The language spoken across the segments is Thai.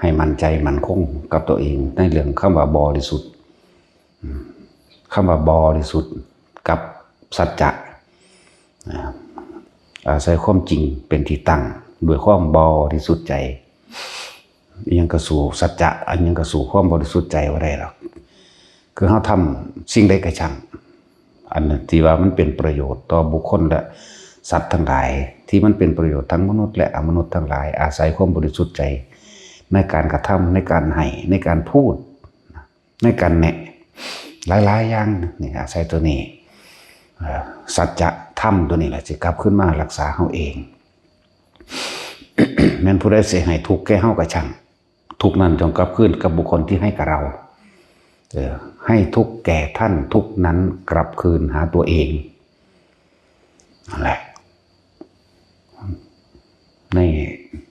ให้มั่นใจมั่นคงกับตัวเองในเรื่องคำว่าบริสุทธิ์คำว่าบริสุทธิ์กับสัจจะอาศัยความจริงเป็นที่ตั้งด้วยความบริสุทธิ์ใจยังกระสู่สัจจะอันยังกระสู่ความบริสุทธิ์ใจว่าได้หรอกคือเขาทำสิ่งใดกระชังอันนั้นที่ว่ามันเป็นประโยชน์ต่อบุคคลและสัตว์ทั้งหลายที่มันเป็นประโยชน์ทั้งมนุษย์และอมนุษย์ทั้งหลายอาศัยความบริสุทธิ์ใจในการกระทำในการให้ในการพูดในการแนะหลายๆอย่างนี่อาศัยตัวนี้สัจจะธรรมตัวนี้แหละจะกลับขึ้นมารักษาเขาเอง แม้นผู้ใดเสียหายทุกข์แก่เฮากระชังทุกนั้นจงกลับขึ้นกับบุคคลที่ให้กับเราให้ทุกแก่ท่านทุกนั้นกลับคืนหาตัวเองนั่นแหละใน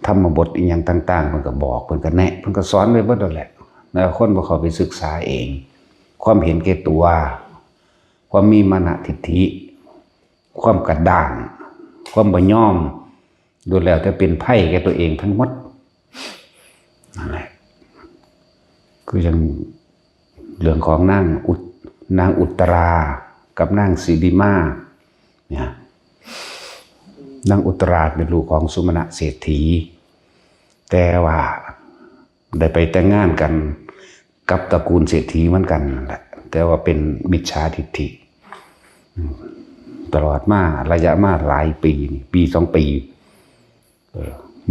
ธรรมบทอีกอย่างต่างๆมันก็บอกมันก็แนะมันก็สอนไว้เบิดนั่นแหละแล้วคนบ่เข้าไปศึกษาเองความเห็นแก่ตัวความมีมานะทิฏฐิความกระด้างความบ่ยอมดูแล้วจะเป็นไพ่แก่ตัวเองทั้งหมดนั่นแหละคืออย่างเรื่องของนางอุตรากับนางสีดิมาเนี่ยนางอุตราเป็นลูกของสุมาณะเศรษฐีแต่ว่าได้ไปแต่งงานกันกับตระกูลเศรษฐีเหมือนกันนั่นแหละแต่ว่าเป็นมิจฉาทิฏฐิตลอดมาระยะมาหลายปี2 ปี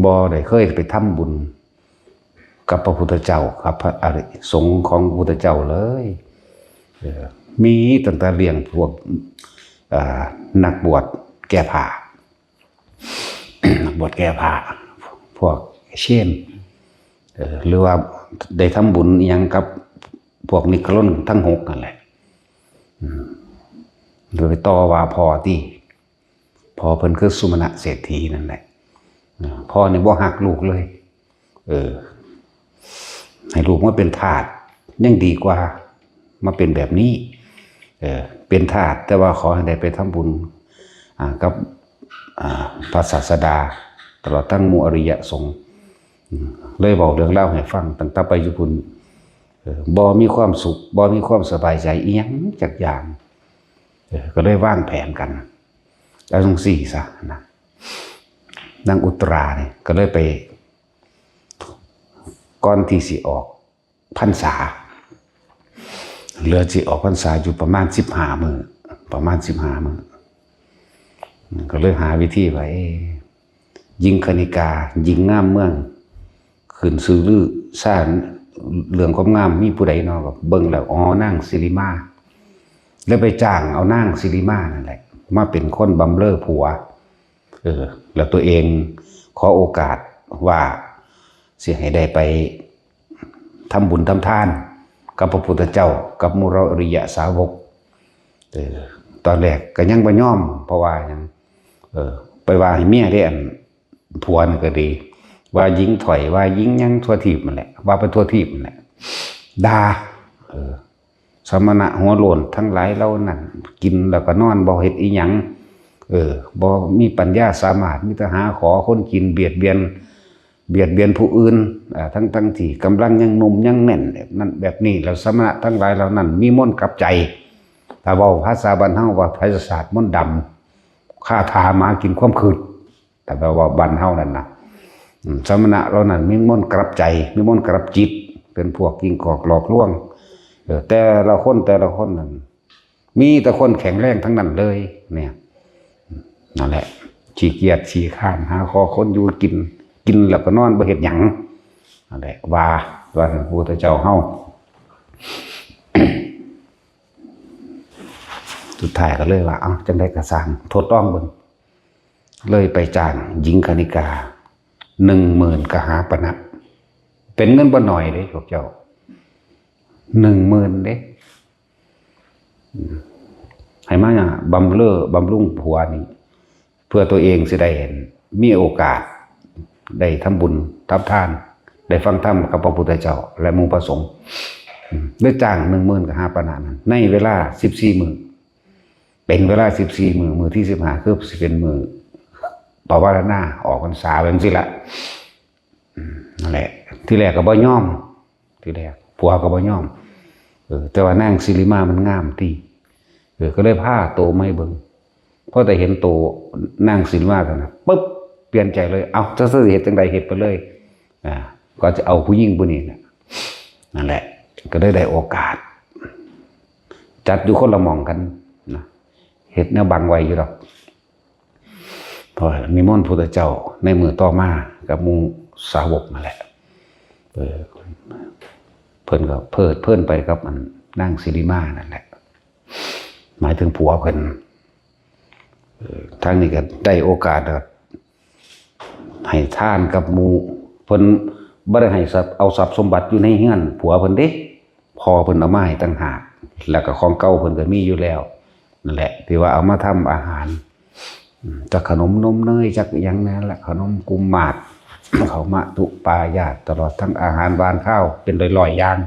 บ่ได้เคยไปทำบุญกับพระพุทธเจ้ากับพระอริยสงฆ์ของพระพุทธเจ้าเลยมีตั้งแต่เลี้ยงพวกนักบวชแก้ผ้า นักบวชแก้ผ้าพวกเช่นหรือว่าได้ทำบุญยังกับพวกนิครนทั้ง6นั่นแหละโดยต่อว่าพอที่พอเพิ่นคือสุมาณะเศรษฐีนั่นแหละพ่อเนี่ยบ่หักลูกเลยให้ลูกมาเป็นทาสยังดีกว่ามาเป็นแบบนี้เป็นทาสแต่ว่าขอให้ได้ไปทำบุญกับพระศาสดาตลอดทั้งหมู่อริยสงฆ์เลยบอกเรื่องเล่าให้ฟังตั้งแต่ไปอยู่พุ่นบ่มีความสุขบ่มีความสบายใจอีหยังจักอย่างก็เลยวางแผนกันแล้วต้องสี่ซะนะนางอุตราเนี่ยก็เลยไปก่อนที่สิออกพรรษาเหลือสิออกพรรษาอยู่ประมาณ15 มื้อก็เลยหาวิธีไว้หญิงคณิกาหญิงงามเมืองขึ้นซื้อลือสร้างเรื่องความงามมีผู้ใดเนาะก็เบิ่งแล้วนางสิริมาแล้วไปจ้างเอานางสิริมานั่นแหละมาเป็นคนบำเรอผัวแล้วตัวเองขอโอกาสว่าเสียให้ได้ไปทำบุญทำทานกับพระพุทธเจ้ากับมูรอริยะสาวกตอนแรกก็ยังบ่ยอมเพราะว่ายังไปว่าให้เมียได้อันผัวนั่นก็ดีว่ายิงถอยว่ายิงยังทั่วทีบมันแหละว่าไปทั่วทีบมันแหละด่าสมณะหัวโลนทั้งหลายเรานั่นกินแล้วก็นอนบ่เฮ็ดอีหยังบ่มีปัญญาสามารถมีแต่หาขอคนกินเบียดเบียนผู้อื่นทั้งที่กำลังยังหนุ่มยังแน่นนั่นแบบนี้แล้วสมณะทั้งหลายเหล่านั้นมีมนต์กับใจถ้าเว้าภาษาบ้านเฮาว่าไสยศาสตร์มนต์ดำฆ่าทามากินความคืดแต่ว่าบ้านเฮานั่นน่ะสมณะเหล่านั้นมีมนต์กับใจมีมนต์กับจิตเป็นพวกยิงกอกหลอกลวงแต่ละคนนั้นมีแต่คนแข็งแรงทั้งนั้นเลยเนี่ยนั่นแหละขี้เกียจขี้ข้านหาขอคนอยู่กินแล้วก็นอนบ่เฮ็ดหยังนั่นแหละว่าพระพุทธเจ้าเฮา สุดท้ายก็เลยว่าจังได้กระสร้างทดลองเบิ่งเลยไปจ้างหญิงคณิกา 10,000 กหาปณะเป็นเงินบ่น้อยเด้พวกเจ้า 10,000 เด้ให้มาบำรุงผัวนี่เพื่อตัวเองสิได้มีโอกาสได้ทำบุญทำทานได้ฟังธรรมกับพระพุทธเจ้าและหมู่พระสงฆ์ได้จ้าง 10,000 กหาปณะนั้นในเวลา14 มื้อเป็นเวลา14 มื้อที่15คือสิเป็นมื้อปวารณาออกพรรษาเป็นสิละนั่นแหละ ที่แรกก็บ่ยอมที่แรกผัวก็บ่ยอมแต่ว่านางสิริมามันงามติก็เลยพาโตไม่เบิ่งพอแต่เห็นโตนางสิริมากันนะปึ๊บเปลี่ยนใจเลยเอาถ้าสิเฮ็ดจังใดเฮ็ดไปเลยก็จะเอาผู้หญิงผู้นี้นั่นแหละก็ได้โอกาสจัดอยู่คนละหม่องกันนะเฮ็ดแนวบังไว้อยู่ดอกพอนิมนต์พุทธเจ้าในมือต่อมากับหมู่สาวกนั่นแหละเพิ่นก็เพิ่นไปกับมันนางสิริมานั่นแหละหมายถึงผัวเพิ่นทางนี้ก็ได้โอกาสให้ทานกับหมู่เพิ่นบ่ได้ให้เอาทรัพย์สมบัติอยู่ในเฮือนผัวเพิ่นเด้พอเพิ่นเอามาให้ต่างหากแล้วก็ของเก่าเพิ่นก็มีอยู่แล้วนั่นแหละที่ว่าเอามาทำอาหารจากขนมนมเนยจากอย่างนั้นแหละขนมกุมมาศเขามะตุปายาตตลอดทั้งอาหารหวานข้าวเป็นร้อยๆอย่าง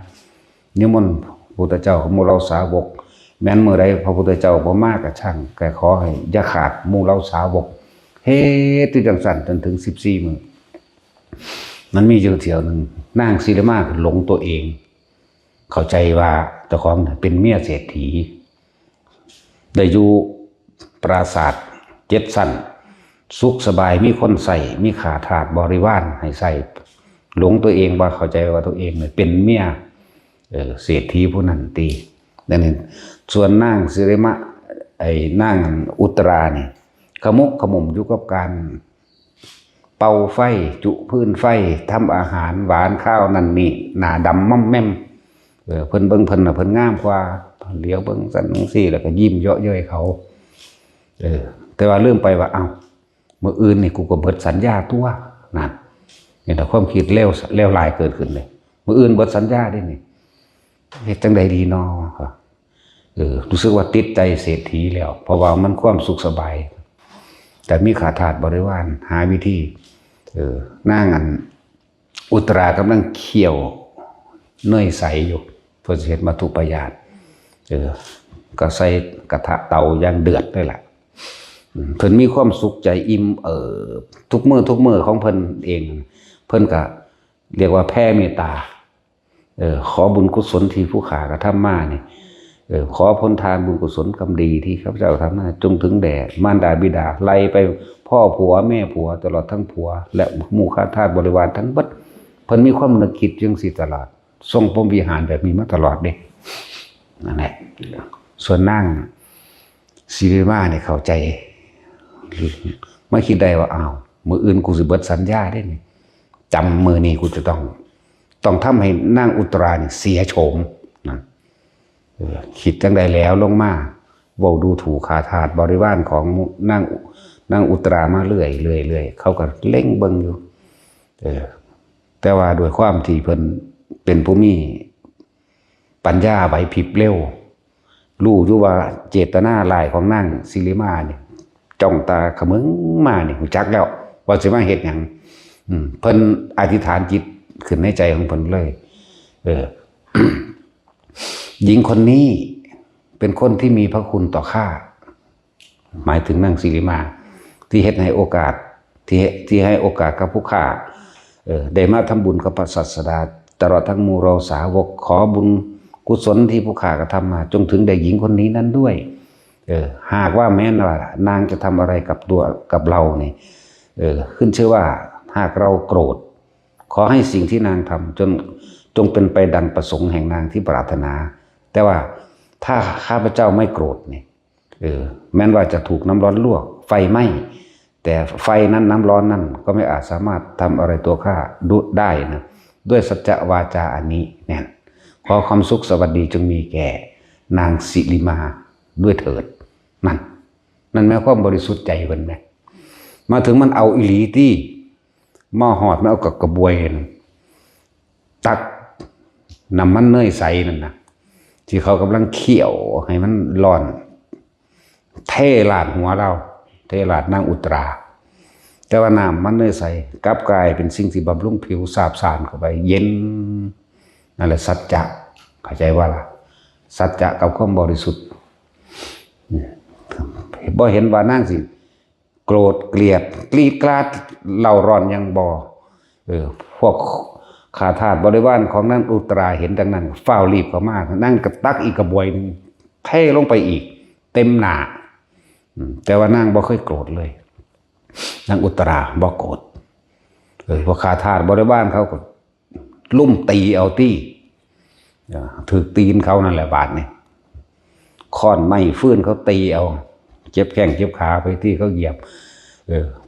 นิมนต์พระพุทธเจ้าของหมู่เราสาวกแม้นเมื่อใดพระพุทธเจ้าบ่มาก็ช่างแต่ขอให้อย่าขาดหมู่เราสาวกเฮ็ดที่จังสั่นจนถึง14มื้อมันมีอยู่เที่ยวนึงนางสิริมาหลงตัวเองเข้าใจว่าเจ้าของเป็นเมียเศรษฐีได้อยู่ปราสาท7 ชั้นสุขสบายมีคนใส่มีขาทาสบริวารให้ใส่หลงตัวเองว่าเข้าใจว่าตัวเองเป็นเมียเศรษฐีผู้นั้นตีนั่นเองส่วนนางสิริมานางอุตราเนี่ยขมุกขมุมอยู่กับการเป่าไฟจุพื้นไฟทำอาหารหวานข้าวนั่นนี่หน้าดำม่อมแม่มเพิ่นเบิ่งเพิ่นเพิ่นงามกว่าเลี้ยวเบิ่งสันนิษฐานแล้วก็ยิ้มเยาะเย้ยเขาแต่ว่าเริ่มไปว่าเอ้าเมื่ออื่นนี่กูก็เบิดสัญญาตัวนั่นนี่แต่ความคิดเลวลายเกิดขึ้นเลยเมื่ออื่นเบิดสัญญาได้นี่เฮ็ดจังใดดีนอรู้สึกว่าติดใจเศรษฐีแล้วเพราะว่ามันความสุขสบายแต่มีขาทาสบริวารหาวิธีนางอุตรากำลังเคี่ยวเนยใสอยู่เพื่อเฮ็ดมัทุปายาตก็ใส่กระทะเตาย่างเดือดด้วยล่ะเพิ่นมีความสุขใจอิ่มทุกมื้อของเพิ่นเองเพิ่นก็เรียกว่าแผ่เมตตาขอบุญกุศลที่ผู้ขากระทำมานี่ขอพ้นทานบุญกุศลกรรมดีที่ข้าพเจ้าทำมาจงถึงแด่มารดาบิดาไล่ไปพ่อผัวแม่ผัวตลอดทั้งผัวและหมู่ข้าทาสบริวารทั้งเบิดเพิ่นมีความนึกคิดจังซี่ตลอดทรงพรหมวิหารแบบนี้มาตลอดเด้นั่นแหละส่วนนางสิริมาเนี่ยเข้าใจไม่คิดได้ว่าอ้าวมื้ออื่นกูสิเบิดสัญญาได้นี่จำมื้อนี้กูจะต้องทำให้นางอุตราเนี่ยเสียโฉมนั่นคิดจังใดแล้วลงมาเว้าดูถูกขาทาสบริวารของนางอุตรามาเรื่อยเขาก็เล่งเบิ่งอยู่แต่ว่าด้วยความที่เพิ่นเป็นผู้มีปัญญาไหวพริบเร็วรู้อยู่ว่าเจตนาลายของนางสิริมาเนี่ยจ้องตาเขมึงมาเนี่ยรู้จักแล้วว่าสิมาเฮ็ดหยังเพิ่นอธิษฐานจิตขึ้นในใจของเพิ่นเลยหญิงคนนี้เป็นคนที่มีพระคุณต่อข้าหมายถึงนางสิริมาที่เฮ็ดให้โอกาสที่ให้โอกาสกับผู้ข้าได้มาทำบุญกับพระศาสดาตลอดทั้งหมู่เราสาวกขอบุญกุศลที่ผู้ข้ากระทำมาจงถึงแด่หญิงคนนี้นั้นด้วยหากว่าแม้นว่านางจะทำอะไรกับเราเนี่ยขึ้นชื่อว่าหากเราโกรธขอให้สิ่งที่นางทำจงเป็นไปดังประสงค์แห่งนางที่ปรารถนาแต่ว่าถ้าข้าพเจ้าไม่โกรธเนี่ยแม้นว่าจะถูกน้ำร้อนลวกไฟไหม้แต่ไฟนั้นน้ำร้อนนั้นก็ไม่อาจสามารถทำอะไรตัวข้าได้นะด้วยสัจจะวาจาอันนี้เนี่ยขอความสุขสวัสดีจงมีแก่นางสิริมาด้วยเถิดนั่นแม้ความบริสุทธิ์ใจเพิ่นนะมาถึงมันเอาอิหลีที่หม้อหอดไม่เอากับกระบวยตักน้ำมันเนยใสนั่นนะที่เขากำลังเคี่ยวให้มันร้อนเทลาดหัวเราเทลาดนางอุตราแต่ว่าน้ำมันเนยใสกลับกลายเป็นสิ่งที่บำรุงผิวสาบซ่านเข้าไปเย็นนั่นแหละสัจจะเข้าใจว่าล่ะสัจจะกับความบริสุทธิ์บ่เห็นว่านางสิโกรธเกลียดกรีดกราดเล่าร้อนยังบ่พวก ข้าทาสบริวารของนางอุตราเห็นดังนั้นเฝ้ารีบเข้ามานั่งกระตักอีกกระบวยหนึ่งเทลงไปอีกเต็มหนาแต่ว่านางบ่เคยโกรธเลยนางอุตราบ่โกรธพอข้าทาสบริวารเขาก็ลุ่มตีเอาตี้ถือตีนเขานั่นแหละบาดนี่ค้อนไม้ฟื้นเขาตีเอาเจ็บแข้งเจ็บขาไปที่เขาเหยียบ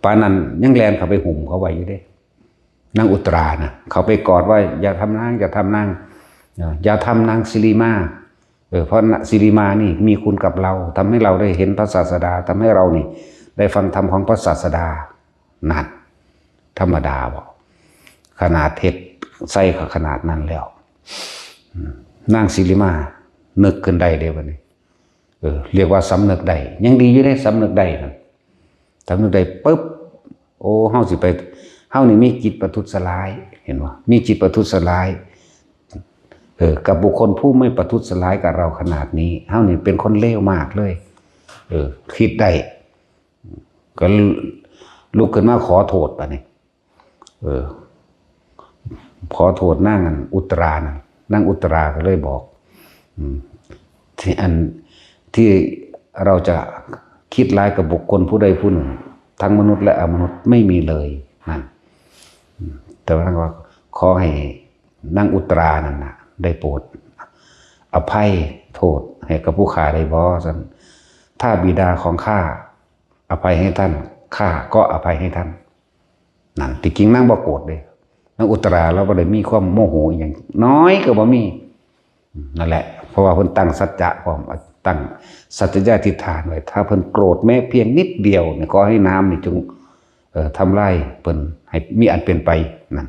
ปานนั้นยังแลนเขาไปหุ่มเขาไว้อยู่เด้นางอุตรานะเขาไปกอดว่าอย่าทำนางอย่าทำนางอย่าทำนางสิริมาเพราะสิริมานี่มีคุณกับเราทำให้เราได้เห็นพระศาสดาทำให้เรานี่ได้ฟังธรรมของพระศาสดานั่นธรรมดาบอกขนาดเทศใส่ขนาดนั้นแล้วนางสิริมานึกขึ้นได้เดี๋ยวนี้เรียกว่าสำนึกได้ยังดีอยู่ได้สำนึกได้นะสำนึกได้ปุ๊บโอ้เฮาสิไปเฮานี่มีจิตประทุษร้ายเห็นว่ามีจิตประทุษร้ายกับบุคคลผู้ไม่ประทุษร้ายกับเราขนาดนี้เฮานี่เป็นคนเลวมากเลยคิดได้ก็ลุกขึ้นมาขอโทษป่ะนี่ขอโทษนางอุตรานะนางอุตราก็เลยบอกที่เราจะคิดร้ายกับบุคคลผู้ใดผู้หนึ่งทั้งมนุษย์และอมนุษย์ไม่มีเลยนั่นแต่ว่าท่านว่าขอให้นางอุตรานั่นนะได้โปรดอภัยโทษให้กับผู้ฆ่าได้บ่สันถ้าบิดาของข้าอภัยให้ท่านข้าก็อภัยให้ท่านนั่นที่จริงนางบ่โกรธเลยนางอุตราเราก็เลยมีความโมโหอย่างน้อยก็บ่มีนั่นแหละเพราะว่าเพิ่นตั้งสัจจะพร้อมตั้งสัจจะทิฏฐานไว้ถ้าเพิ่นโกรธแม้เพียงนิดเดียวเนี่ยก็ให้น้ำนี่จงทำลายเพิ่นให้มีอันเป็นไปนั่น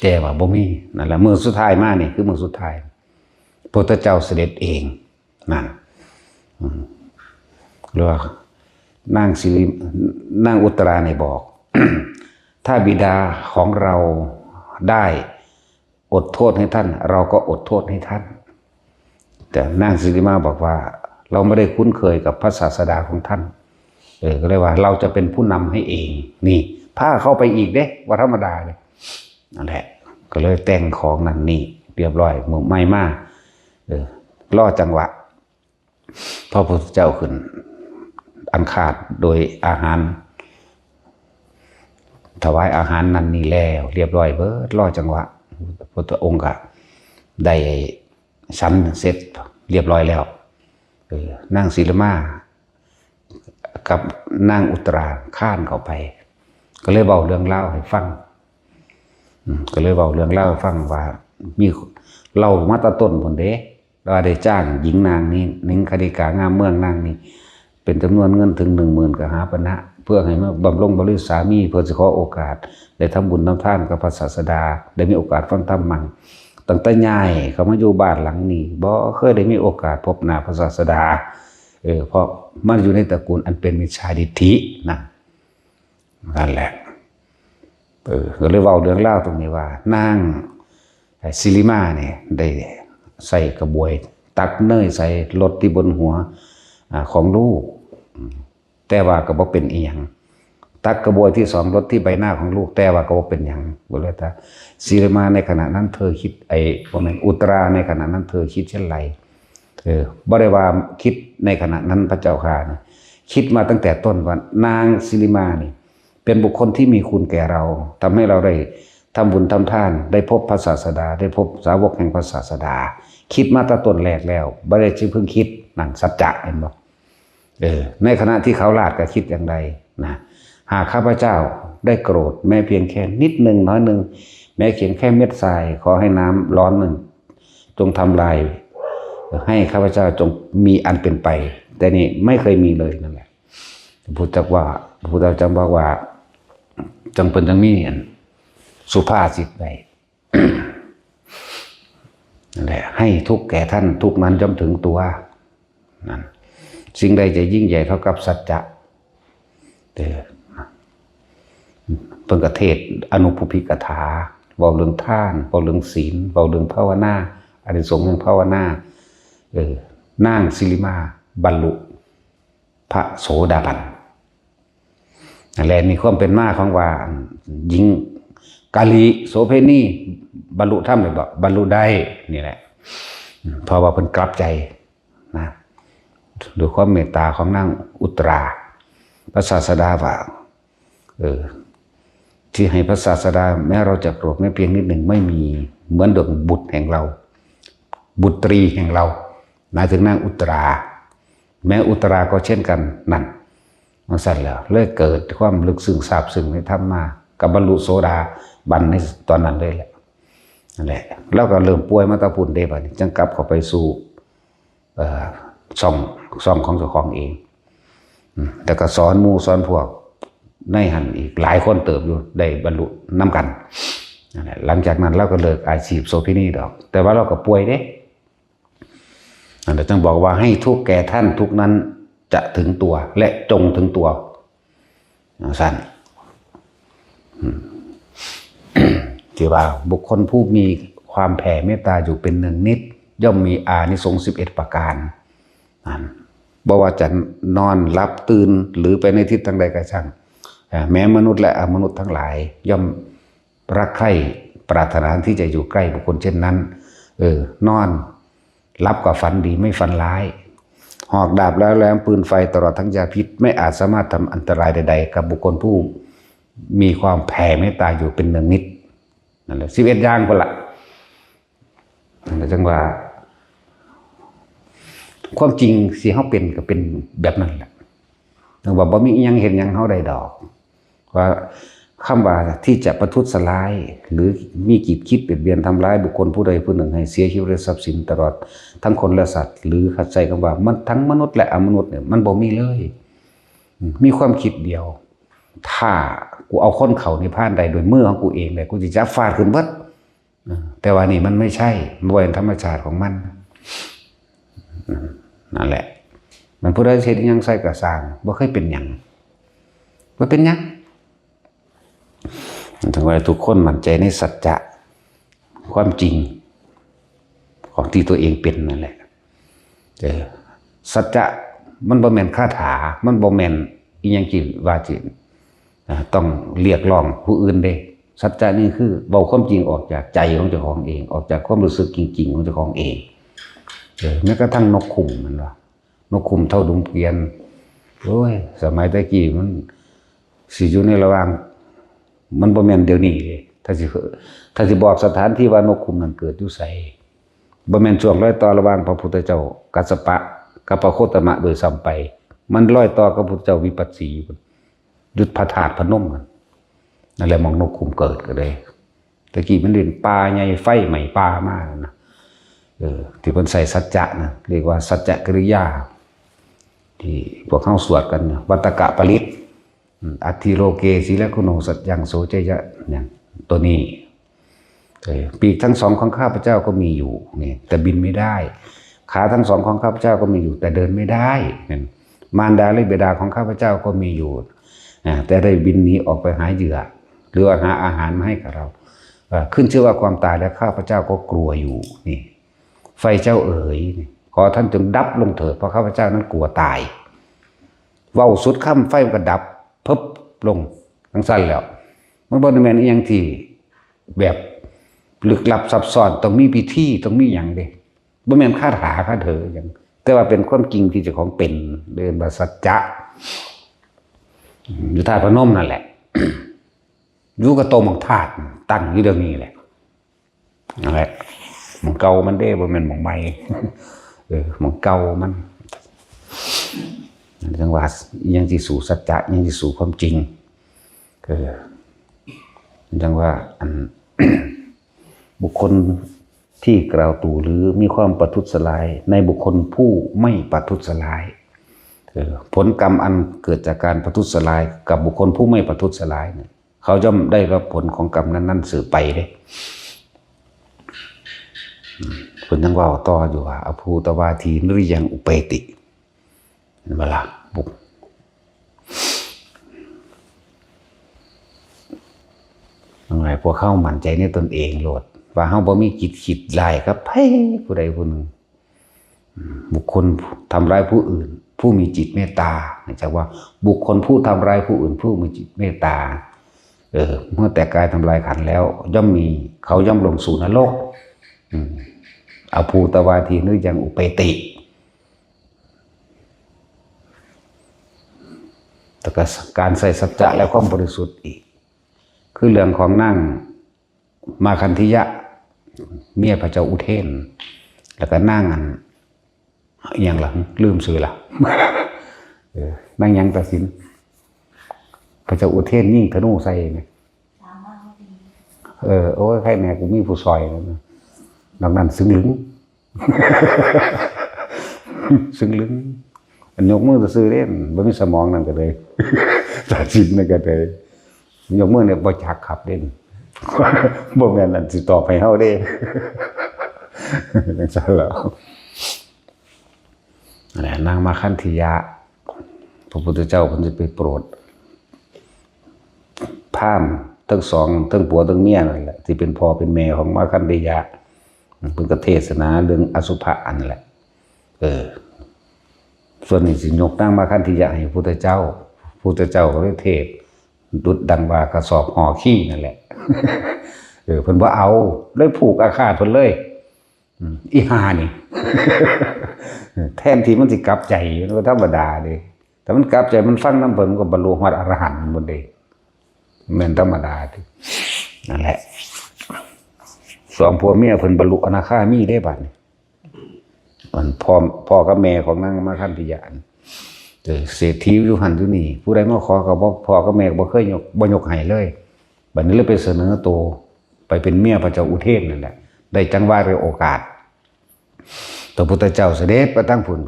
แต่ว่าบ่มีนั่นแหละมื้อสุดท้ายมานี่คือมื้อสุดท้ายพระพุทธเจ้าเสด็จเองนั่นหรือว่านางอุตราเนี่ยบอก ถ้าบิดาของเราได้อดโทษให้ท่านเราก็อดโทษให้ท่านแต่นางสิริมาบอกว่าเราไม่ได้คุ้นเคยกับพระศาสดาของท่านก็เลยว่าเราจะเป็นผู้นำให้เองนี่พาเข้าไปอีกเด้ว่าธรรมดาเลยนั่นแหละก็เลยแต่งของนั่นนี่เรียบร้อยมือไม่มากล่อจังหวะพระพุทธเจ้าขึ้นอันขาดโดยอาหารถวายอาหารนั่นนี่แล้วเรียบร้อยเบิดล่อจังหวะพระองค์ก็ได้ชั้นเสร็จเรียบร้อยแล้วนางศิลมากับนางอุตราข้านเข้าไปก็เลยเบาเรื่องเล่าให้ฟังก็เลยเบาเรื่องเล่าให้ฟังว่ามีเล่ามาตต้นผลเด้ว่าได้จ้างหญิงนางนี้นิงคณิกางามเมืองนางนี้เป็นจำนวนเงินถึง10,000กหาปณะเพื่อให้มาบำรุงบริสามีเพื่อจะขอโอกาสได้ทำบุญทำทานกับพระศาสดาได้มีโอกาสฟังธรรมมั่งตั้งแต่ใหญ่เขามาอยู่บ้านหลังนี้บ่เคยได้มีโอกาสพบหน้าพระศาสดาเพราะมันอยู่ในตระกูลอันเป็นมิจฉาทิฏฐินั่นแหละก็เลยเว้าเรื่องเล่าตรงนี้ว่านางสิริมาเนี่ยได้ใส่กระบวยตักเนยใส่รถที่บนหัวของลูกแต่ว่าก็บ่เป็นอีหยังตักกระบวยที่2รถที่ใบหน้าของลูกแต่ว่าก็บ่เป็นหยังบ่เลยแต่สิริมาในขณะนั้นเธอคิดบ่แม่นอุตราในขณะนั้นเธอคิดเช่นไรบ่ได้ว่าคิดในขณะนั้นพระเจ้าค่ะนะคิดมาตั้งแต่ต้นว่านางสิริมานี่เป็นบุคคลที่มีคุณแก่เราทำให้เราได้ทำบุญทำทานได้พบพระศาสดาได้พบสาวกแห่งพระศาสดาคิดมาตั้งต้นแรกแล้วบ่ได้เพิ่งคิดนั่นสัจจะเห็นบ่ในขณะที่เขาลาดก็คิดอย่างไรนะหากข้าพเจ้าได้โกรธแม้เพียงแค่นิดหนึ่งน้อยหนึ่งแม้เขียนแค่เม็ดทรายขอให้น้ำร้อนหนึ่งจงทำลายให้ข้าพเจ้าจงมีอันเป็นไปแต่นี่ไม่เคยมีเลยนั่นแหละพระพุทธเจ้าบอกว่าจังเป็นจังมีสุภาษิตไว้ นั่นแหละให้ทุกแก่ท่านทุกนั้นย่อมถึงตัวนั่นสิ่งใดจะยิ่งใหญ่เท่ากับสัจจะเพิ่งกระเทศอนุภูพิกถาเว้าเรื่องท่านเว้าเรื่องศีลเว้าเรื่องภาวนาอานิสงส์แห่งภาวนานางสิริมาบรรลุพระโสดาบันนั่นแหละมีความเป็นมาของว่าหญิง กาลีโสเพณีบรรลุธรรมเลยบอกบรรลุได้นี่แหละเพราะว่าเพิ่นกลับใจนะด้วยความเมตตาของนางอุตราพระศาสดาว่าที่ให้พระศาสดาแม้เราจะโกรธแม้เพียงนิดหนึ่งไม่มีเหมือนดวงบุตรแห่งเราบุตรีแห่งเราหมายถึงนางอุตราแม้อุตราก็เช่นกันนั่นมันสั่นแล้วเลยเกิดความลึกซึ้งซาบซึ้งในธรรมมากับบรรลุโสดาบันในตอนนั้นเลยแหละนั่นแหละแล้วก็เริ่มป่วยมาตะพุ่นเดบันจังกลับเข้าไปสู่ซ่องของเจ้าของเองแต่ก็สอนหมู่สอนพวกในหันอีกหลายคนเติบอยู่ได้บรรลุน้ำกันนั่นแหละหลังจากนั้นเราก็เลิกอาชีพโสเภณีดอกแต่ว่าเราก็ป่วยเด้แต่จึงบอกว่าให้ทุกแก่ท่านทุกนั้นจะถึงตัวและจงถึงตัวสั้นที่ว่าบุคคลผู้มีความแผ่เมตตาอยู่เป็นหนึ่งนิดย่อมมีอานิสงส์11ประการบอกว่าจะนอนหลับตื่นหรือไปในทิศทางใดก็ช่างแม้มนุษย์และอมนุษย์ทั้งหลายย่อมรักใคร่ปรารถนาที่จะอยู่ใกล้บุคคลเช่นนั้นนอนรับกับฝันดีไม่ฝันร้ายหอกดาบแล้วแหลมปืนไฟตลอดทั้งยาพิษไม่อาจสามารถทำอันตรายใดๆกับบุคคลผู้มีความแผ่เมตตาอยู่เป็นเนืองนิดนั่นแหละ11อย่างก็ละนั่นแหละจังว่าความจริงสิเฮาเป็นก็เป็นแบบนั้นแหละจังว่าบ่มีอิหยังเห็นหยังเฮาได้ดอกว่าคำว่าที่จะประทุษร้ายหรือมีกิจคิดเบียดเบียนทำร้ายบุคคลผู้ใดผู้หนึ่งให้เสียชีวิตและทรัพย์สินตลอดทั้งคนและสัตว์หรือขัดใจคำว่ามันทั้งมนุษย์และอมนุษย์เนี่ยมันบ่มีเลยมีความคิดเดียวถ้ากูเอาคนเขาในผ่านใดโดยมือของกูเองเลยกูจะจับฟาดขึ้นเบิดแต่ว่านี่มันไม่ใช่มันเป็นธรรมชาติของมันนั่นแหละมันผู้ใดเฮ็ดอิหยังใส่กระสร้างบ่เคยเป็นหยังบ่เป็นหยังถึงว่าทุกคนมั่นใจในสัจจะความจริงของที่ตัวเองเป็นนั่นแหละสัจจะมันบ่แม่นคาถามันบ่แม่นอีหยังที่ว่าจิต้องเรียกร้องผู้อื่นเด้สัจจะนี่คือเว้าความจริงออกจากใจของเจ้าของเองออกจากความรู้สึกจริงๆของเจ้าของเองแม้กระทั่งนกขุ่มมันว่านกขุ่มเท่าดวงเกวียนโอ้ยสมัยตะกี้มันสิอยู่ในระหว่างมันบ่แม่นเดี๋ยวนี้เลยถ้าสิบอกสถานที่ว่านกขุ่มนั้นเกิดอยู่ไสบ่แม่นช่วงรอยต่อระหว่างพระพุทธเจ้ากัสสปะกับพระโคตมะโดยซ้ำไปมันรอยต่อกับพระพุทธเจ้าวิปัสสียุทธพระธาตุพนมนั่นแหละมองนกขุ่มเกิดก็เลยตะกี้มันเล่นป่าใหญ่ไฟไหม้ป่ามากนะที่เพิ่นใส่สัจจะนะเรียกว่าสัจจะกริยาที่พวกเขาสวดกันวัตตกะปริตอัตถิโลเกศีลกุโนสัจยังโสเจยะเนี่ยตัวนี้ปีกทั้งสองของข้าพเจ้าก็มีอยู่นี่แต่บินไม่ได้ขาทั้งสองของข้าพเจ้าก็มีอยู่แต่เดินไม่ได้มารดาและบิดาของข้าพเจ้าก็มีอยู่แต่ได้บินหนีออกไปหาเหยื่อหรือหาอาหารมาให้กับเราขึ้นชื่อว่าความตายและข้าพเจ้าก็กลัวอยู่นี่ไฟเจ้าเอ๋ยขอท่านจงดับลงเถิดเพราะข้าพเจ้านั้นกลัวตายเว้าสุดค่ำไฟมันก็ดับเพิบลงทั้งสั้นแล้วมันบ่ได้แม่นอีหยังที่แบบลึกลับซับซ้อนต้องมีพิธีต้องมีหยังเด้บ่แม่นคาถาคาเถอหยังแต่ว่าเป็นความจริงที่เจ้าของเป็นเดินว่าสัจจะอยู่ธาตุพนมนั่นแหละอยู่กับโตหม่องธาตุตั้งอยู่เดี๋ยวนี้แหละนั่นแหละหม่องเก่ามันเด้บ่แม่นหม่องใหม่หม่องเก่ามันจังว่ายังสิสู่สัจจะยังสิสู่ความจริงจังว่าอัน บุคคลที่กล่าวตู่หรือมีความประทุษร้ายในบุคคลผู้ไม่ประทุษร้ายผลกรรมอันเกิดจากการประทุษร้ายกับบุคคลผู้ไม่ประทุษร้ายเนี่ยเขาย่อมได้รับผลของกรรมนั้นๆสืบไปเด้คนยังว่าต่ออยู่ว่าอภูตวาทีนริยังอุเปติเวลาบุกอะไรพวกเข้ามั่นใจในตนเองโลดว่าเขาบ่มีจิตคิดลายครับไพ่ผู้ใดผู้หนึ่งบุคคลทำร้ายผู้อื่นผู้มีจิตเมตตาจากว่าบุคคลผู้ทำร้ายผู้อื่นผู้มีจิตเมตตา เมื่อแต่กายทำลายขันธ์แล้วย่อมมีเขาย่อมลงสู่นรกอภูตวาทีนึกยังอุเปติแต่ก็การใส่สัจจะและความบริสุทธิ์อีกคือเรื่องของนั่งมาคันธิยะเมียพระเจ้าอุเทนแล้วก็นั่งอย่างหลังลืมสื่อละนั่งยังตัดสินพระเจ้าอุเทนยิ่งธนูใส่ไหมโอ้ยใครแม่กูมีผู้ซอยแล้วนะดังนั้นซึ้งลึงซึ้งลึงอันยกมือจะซื้อเล่นไม่มีสมองนั่นก็เลยตัดสินนั่นก็เลยยกมือเนี่ยบ่จักขับเล่นบ่แม่นอันสิตอบให้เฮาเด้จังซั่นแล้วนั่นแหละนางมาคันธิยะพระพุทธเจ้าเพิ่นสิไปโปรดพราหมณ์ทั้งสองทั้งผัวทั้งเมียนั่นแหละที่เป็นพ่อเป็นแม่ของมาคันธิยะเพิ่นก็เทศนาเรื่องอสุภะอันแหละส่วนนี้สิยกนางมาคันธิยะให้พุทธเจ้าก็เลยเทศดุจดังว่ากระสอบห่อขี้นั่นแหละเพิ่นบ่เอาเลยผูกอาฆาตเพิ่นเลยอีห่านี่ แทนที่มันสิกลับใจมันก็ธรรมดาเด้แต่มันกลับใจมันฟังนำเพิ่นก็บรรลุฮอดอรหันต์หมดเด้แม่นธรรมดาเด้นั่นแหละสองผัวเมียเพิ่นบรรลุอนาคามีได้บัดนี้มันพ่อกับแม่ของนางมาคันธิยะเศรษฐีอยู่หันอยู่นี่ผู้ใดมาขอก็บ่พ่อกับแม่บ่เคยยกให้เลยบัดนี้เลยไปเสนอตัวไปเป็นเมียพระเจ้าอุเทนนั่นแหละได้จังหวะได้โอกาสพระพุทธเจ้าเสด็จไปตั้งพุ่น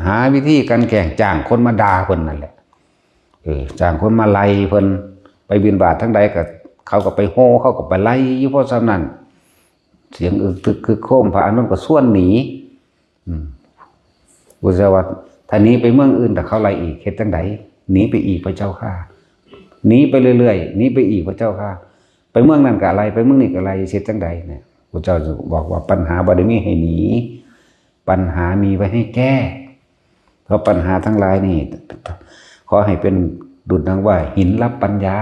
หาวิธีการแกล้งจ้างคนมาด่าเพิ่นนั่นแหละจ้างคนมาไล่เพิ่นไปบิณฑบาตทั้งใดก็เขาก็ไปโห่เขาก็ไปไล่อยู่เพราะฉะนั้นเสียงตึกคือโคมพระอานนท์ก็ส่วนหนีอุตส่าห์ว่าถ้าหนีไปเมืองอื่นแต่เขาไล่อีกเฮ็ดจังไดหนีไปอีกพระเจ้าค่ะหนีไปเรื่อยๆหนีไปอีกพระเจ้าค่ะไปเมืองนั้นก็อะไรไปเมืองนี้ก็อะไรเฮ็ดจังไดเนี่ยพระเจ้าจะบอกว่าปัญหาบ่ได้มีให้หนีปัญหามีไว้ให้แก้เพราะปัญหาทั้งหลายนี่ขอให้เป็นดุจดังว่าหินรับปัญญา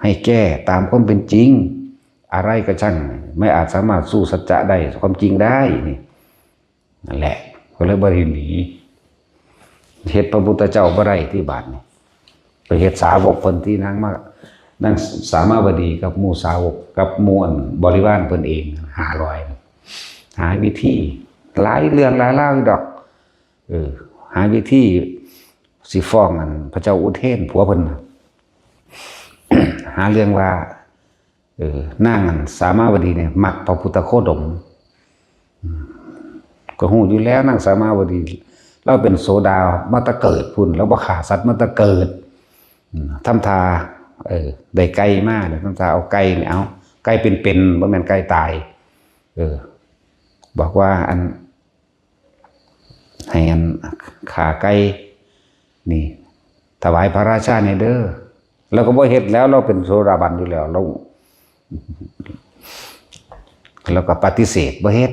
ให้แก้ตามความเป็นจริงอะไรก็ช่างไม่อาจสามารถสู้สัจจะได้ความจริงได้นี่นั่นแหละก็เลยบ่ได้หนีเฮ็ดพระพุทธเจ้าบ่ได้ที่บาดนี่ไปเฮ็ดสาวกเพิ่นที่นางสามาวดีกับหมู่สาวกกับหมู่บริวารเพิ่นเอง500หาวิธีหลายเรื่องหลายเล่าอยู่ดอกหาวิธีสิฟ้องพระเจ้าอุเทนผัวเพิ่น หาเรื่องว่านางสามาวดีเนี่ยมักพระพุทธโคดมก็ฮู้อยู่แล้วนางสามาวดีเราเป็นโสดามาตะเกิดพุ่นแล้วบ่ฆ่าสัตว์มาตะเกิดทำทาได้ไก่มาเดี๋ยวทำทาเอาไก่เนี่ยเอาไก่เป็นบ่แม่นไก่ตายบอกว่าให้ขาไก่นี่ถวายพระราชาเนี่ยเด้อแล้วก็บ่เฮ็ดแล้วเราเป็นโสดาบันอยู่แล้วเราก็ปฏิเสธบ่เฮ็ด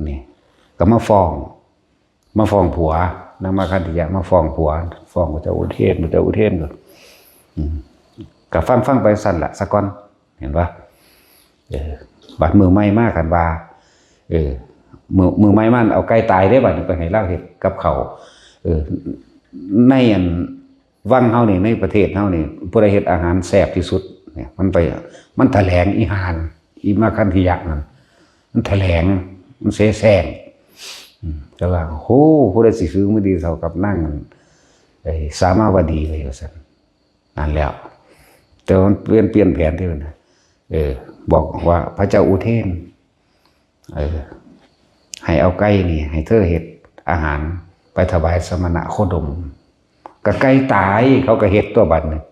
นี่ก็มาฟ้องผัวนางมาคันธิยะมาฟ้องผัวฟ้องพระเจ้าอุเทนก็ฟังไปสั่นละสะก่อนเห็นปะบัดมือไม้มากกันว่ามือไม้มันเอาไก่ตายได้บัดไปให้เล่าเห็ดกับเขาในวังเฮานี่ในประเทศเฮานี่ผู้ใดเฮ็ดอาหารแซ่บที่สุดเนี่ยมันแถลงอีหานอีมาคันธิยะมันแถลงมันเสแสร้งก็ว่าโอ้ผู้ใดสิซื้อมือดีเท่ากับนั่งสามาวดีเลยว่าซั่นนั่นแล้วแต่มันเปลี่ยนแผนที่มันบอกว่าพระเจ้าอุเทนให้เอาไก่นี่ให้เธอเฮ็ดอาหารไปถวายสมณะโคดมก็ไก่ตายเขาก็เฮ็ดตัวบัดนึง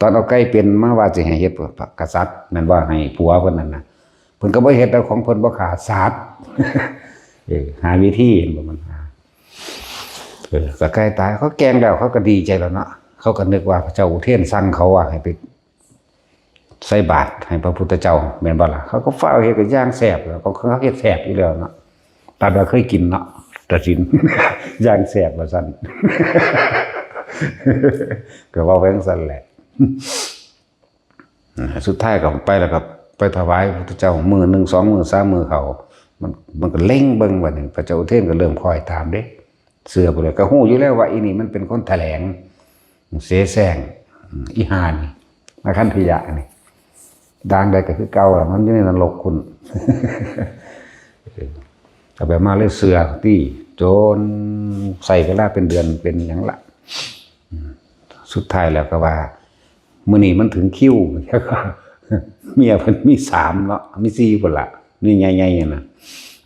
ตอนเอาไก่เป็นมาว่าสิให้เฮ็ดกษัตริย์นั่นว่าให้ผัวเพิ่นนั่นน่ะเพิ่นก็บ่เฮ็ดแล้วของเพิ่นบ่ขาดสัตว์หาวิธีบ่มันก็ไก่ตายเขาแกงแล้วเขาก็ดีใจแล้วเนาะเขาก็นึกว่าพระเจ้าอุเทนสั่งเขาว่าให้ไปใส่บาตรให้พระพุทธเจ้าแม่นบ่ล่ะเขาก็ฟ้าวเฮ็ดกับย่างแซ่บแล้วเขาเฮ็ดแซ่บอยู่แล้วเนาะตัดว่าเคยกินเนาะตัดสินย่างแซ่บว่าซั่น ก็ว่าแว้งสั่นแหละสุดท้ายก็ไปแล้วก็ไปถวายพระพุทธเจ้ามือหนึ่งสองมือสามมือเขามันก็เล่งเบิ่งวันหนึ่งพระเจ้าอุเทนก็เริ่มคอยตามเด้เสือไปเลยก็หู้อยู่แล้วว่าอีนี่มันเป็นคนแถลงเสแสร้งอีหานมาขั้นพิยะนี่ดังใดก็คือเก่าแล้วมันอยู่ในนรกคุณเอาแบบมาเลยเสือที่โจนใส่เวลาเป็นเดือนเป็นอย่างละสุดท้ายแล้วก็ว่ามื้อนี้มันถึงคิวแล้วก็เมียเพิ่นมี3เนาะมี4พุ่นละนี่ใหญ่ๆน่ะ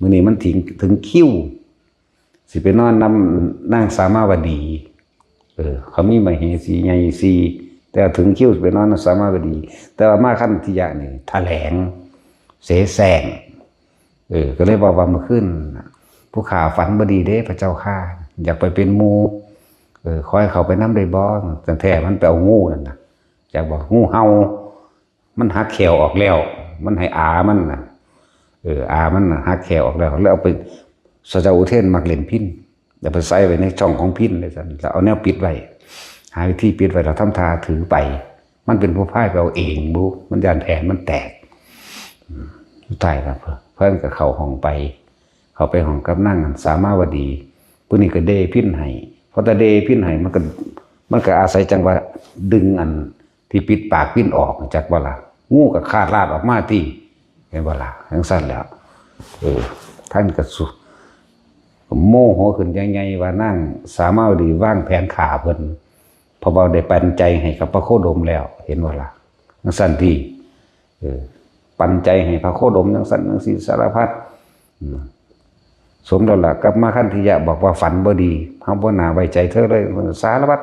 มื้อนี้มันถึงคิวสิไปนอนนำนางสามาวดีเขามีมเหสีใหญ่สีแต่ถึงคิวสิไปนอนนำสามาวดีแต่ว่ามาคันธิยะนี่แถลงเสแสร้งก็เลยบอกว่าเมื่อคืนผู้ข่าฝันบ่ดีเด้พระเจ้าข้าอยากไปเป็นหมู่ขอให้เขาไปนำได้บ่แต่แท้มันไปเอางูนั่นน่ะอยากบอกงูเห่ามันหักแขวออกแล้วมันให้อามันน่ะอามันน่ะหักแขวออกแล้วเอาไปพระเจ้าอุเทนมักเล่นพิณอย่าไปใส่ไว้ในช่องของพิณเลยซั่นแล้วเอาแนวปิดไว้หาวิธีปิดไว้แล้วทำท่าถือไปมันเป็นผู้พ่ายไปเอาเองบุมันยานแผนมันแตกสุดท้ายครับเพิ่นก็เข้าห้องไปเข้าไปห้องกับนั่งสามาวดีผู้นี้ก็เดพิณให้พอแต่เดพิณให้มันก็อาศัยจังว่าดึงอันที่ปิดปากพิณออกจากเวลางูก็คาดลาดออกมาที่เห็นเวลาทั้งสั้นแล้วท่านก็สุโมโหขึ้นใหญ่ๆว่านั่งสามาวดีว่างแผนขาเพิ่นพอเบาได้ปันใจให้กับพระโคดมแล้วเห็นเวลาทั้งสั้นที่ปันใจให้พระโคดมทั้งสั้นทั้งสี่สารพัดสมแล้วล่ะกับมาคันธิยะบอกว่าฝันบ่ดีเฮาบ่น่าไว้ใจเธอเลยสารพัด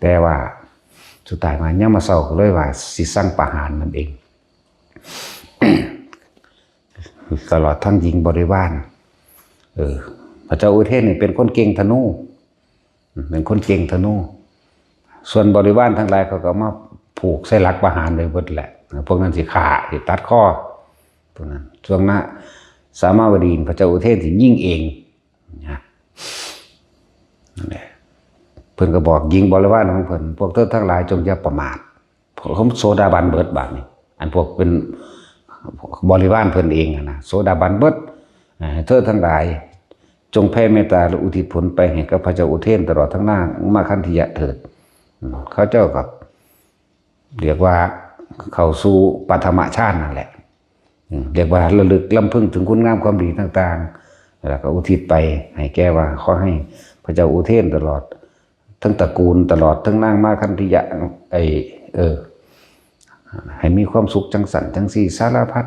แต่ว่าสุดท้ายมายังมาเศร้าเลยว่าสิสั่งประหารมันเอง ตลอดทั้งยิงบริวารพระเจ้าอุเทนนี่เป็นคนเก่งธนูเป็นคนเก่งธนูส่วนบริวารทั้งหลายเขาก็มาผูกใส่หลักประหารเลยหมดแหละพวกนั้นสิฆ่าสิตัดข้อพวกนั้นช่วงนั้นสามาวดีพระเจ้าอุเทนสิยิงเองนะนั่นแหละเพิ่นก็บอกยิงบริวารของเพิ่นพวกเธอทั้งหลายจงอย่าประมาทผมโซดาบันเบิดบาดนี่อันพวกเป็นบริวารเพิ่นเองนะโซดาบันเบิดเธอทั้งหลายจงแผ่เมตตาและอุทิศผลไปให้กับพระเจ้าอุเทนตลอดทั้งหน้ามาคันธิยะเถิดเขาเจ้ากับเรียกว่าเข้าสู่ปัทมชาตินั่นแหละเรียกว่าระลึกลำพึงถึงคุณงามความดีต่างๆแล้วก็อุทิศไปให้แก้ว่าขอให้พระเจ้าอุเทนตลอดทั้งตระกูลตลอดทั้งนางมาคันธิยะให้มีความสุขจังสันจังสีสารพัด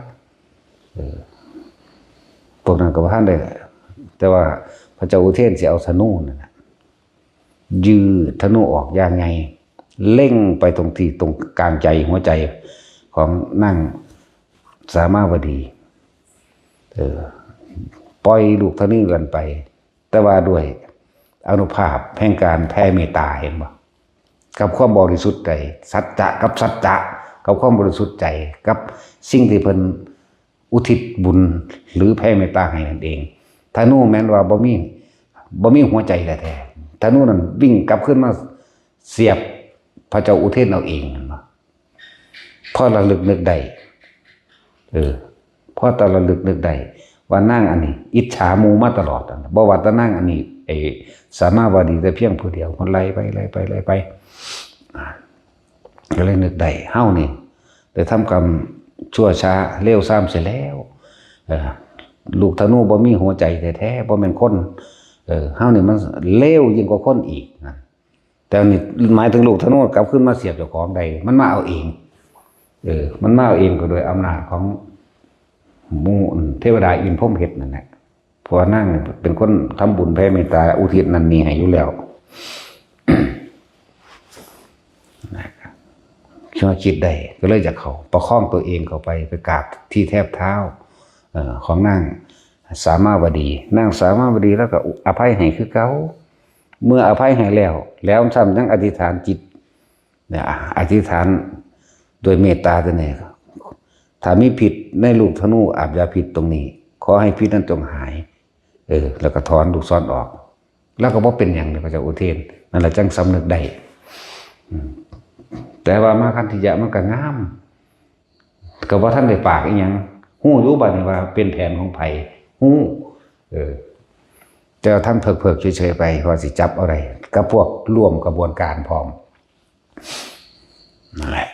พวกนั้นก็ว่าท่านได้แต่ว่าพระเจ้าอุเทนสิเอาธนูนั่นนะยืดธนูออกอย่างไงเล่งไปตรงที่ตรงกลางใจหัวใจของนั่งสามาวดีปล่อยลูกธนูกันไปแต่ว่าด้วยอนุภาพแห่งการแผ่เมตตาเห็นบ่กับความบริสุทธิ์ใจสัจจะกับสัจจะกับความบริสุทธิ์ใจกับสิ่งที่เพิ่นอุทิศบุญหรือแผ่เมตตาให้นั่นเองธนูแม้นว่าบ่มีหัวใจแท้ๆธนูนั้นวิ่งกลับขึ้นมาเสียบพระเจ้าอุเทนเอาเองนั่นบ่พอระลึกนึกได้พอตะระลึกนึกได้ว่านั่งอันนี้อิจฉาหมู่มาตลอดบ่ว่าแต่นั่งอันนี้สามาวดีแต่เพียงผู้เดียวคนไล่ไปก็เลยนึกได้เฮ้านี่ได้ทำกรรมชั่วช้าเลวซ้ำเสียแล้วลูกธนูบ่มีหัวใจแท้ๆบ่เป็นคนเฮ้านี่มันเลวยิ่งกว่าคนอีกนะแต่นี่หมายถึงลูกธนูกลับขึ้นมาเสียบเจ้าของใดมันมาเอาเองมันมาเอาเองก็โดยอำนาจของมูเทวดาอินพรหมเพชรนั่นแหละเพราะนั่งเป็นคนทำบุญแผ่เมตตาอุทิศนั่นนี่ให้อยู่แล้วคิดได้ก็เลยจะเขาประคองตัวเองเข้าไปกราบที่แทบเท้าของนางสามาวดีนางสามาวดีแล้วก็อภัยให้คือเขาเมื่ออภัยให้แล้วซ้ำยังอธิษฐานจิตเนี่ยอธิษฐานโดยเมตตาตัวนี้ถ้ามีผิดในลูกธนูอาบยาพิษตรงนี้ขอให้พิษนั้นจงหายแล้วก็ถอนลูกศรออก แล้วก็บ่เป็นอย่างเลยพระเจ้าอุเทนนั่นแหละจังสำนึกได้แต่ว่ามาคันธิยะมันก็งามก็บ่ท่านได้ปากอีหยังฮู้อยู่บัดนี้ว่าเป็นแผนของไผฮู้แต่ท่านเพิกๆเฉยๆไปว่าสิจับอะไรกับพวกร่วมกระบวนการพร้อมนั่นแหละ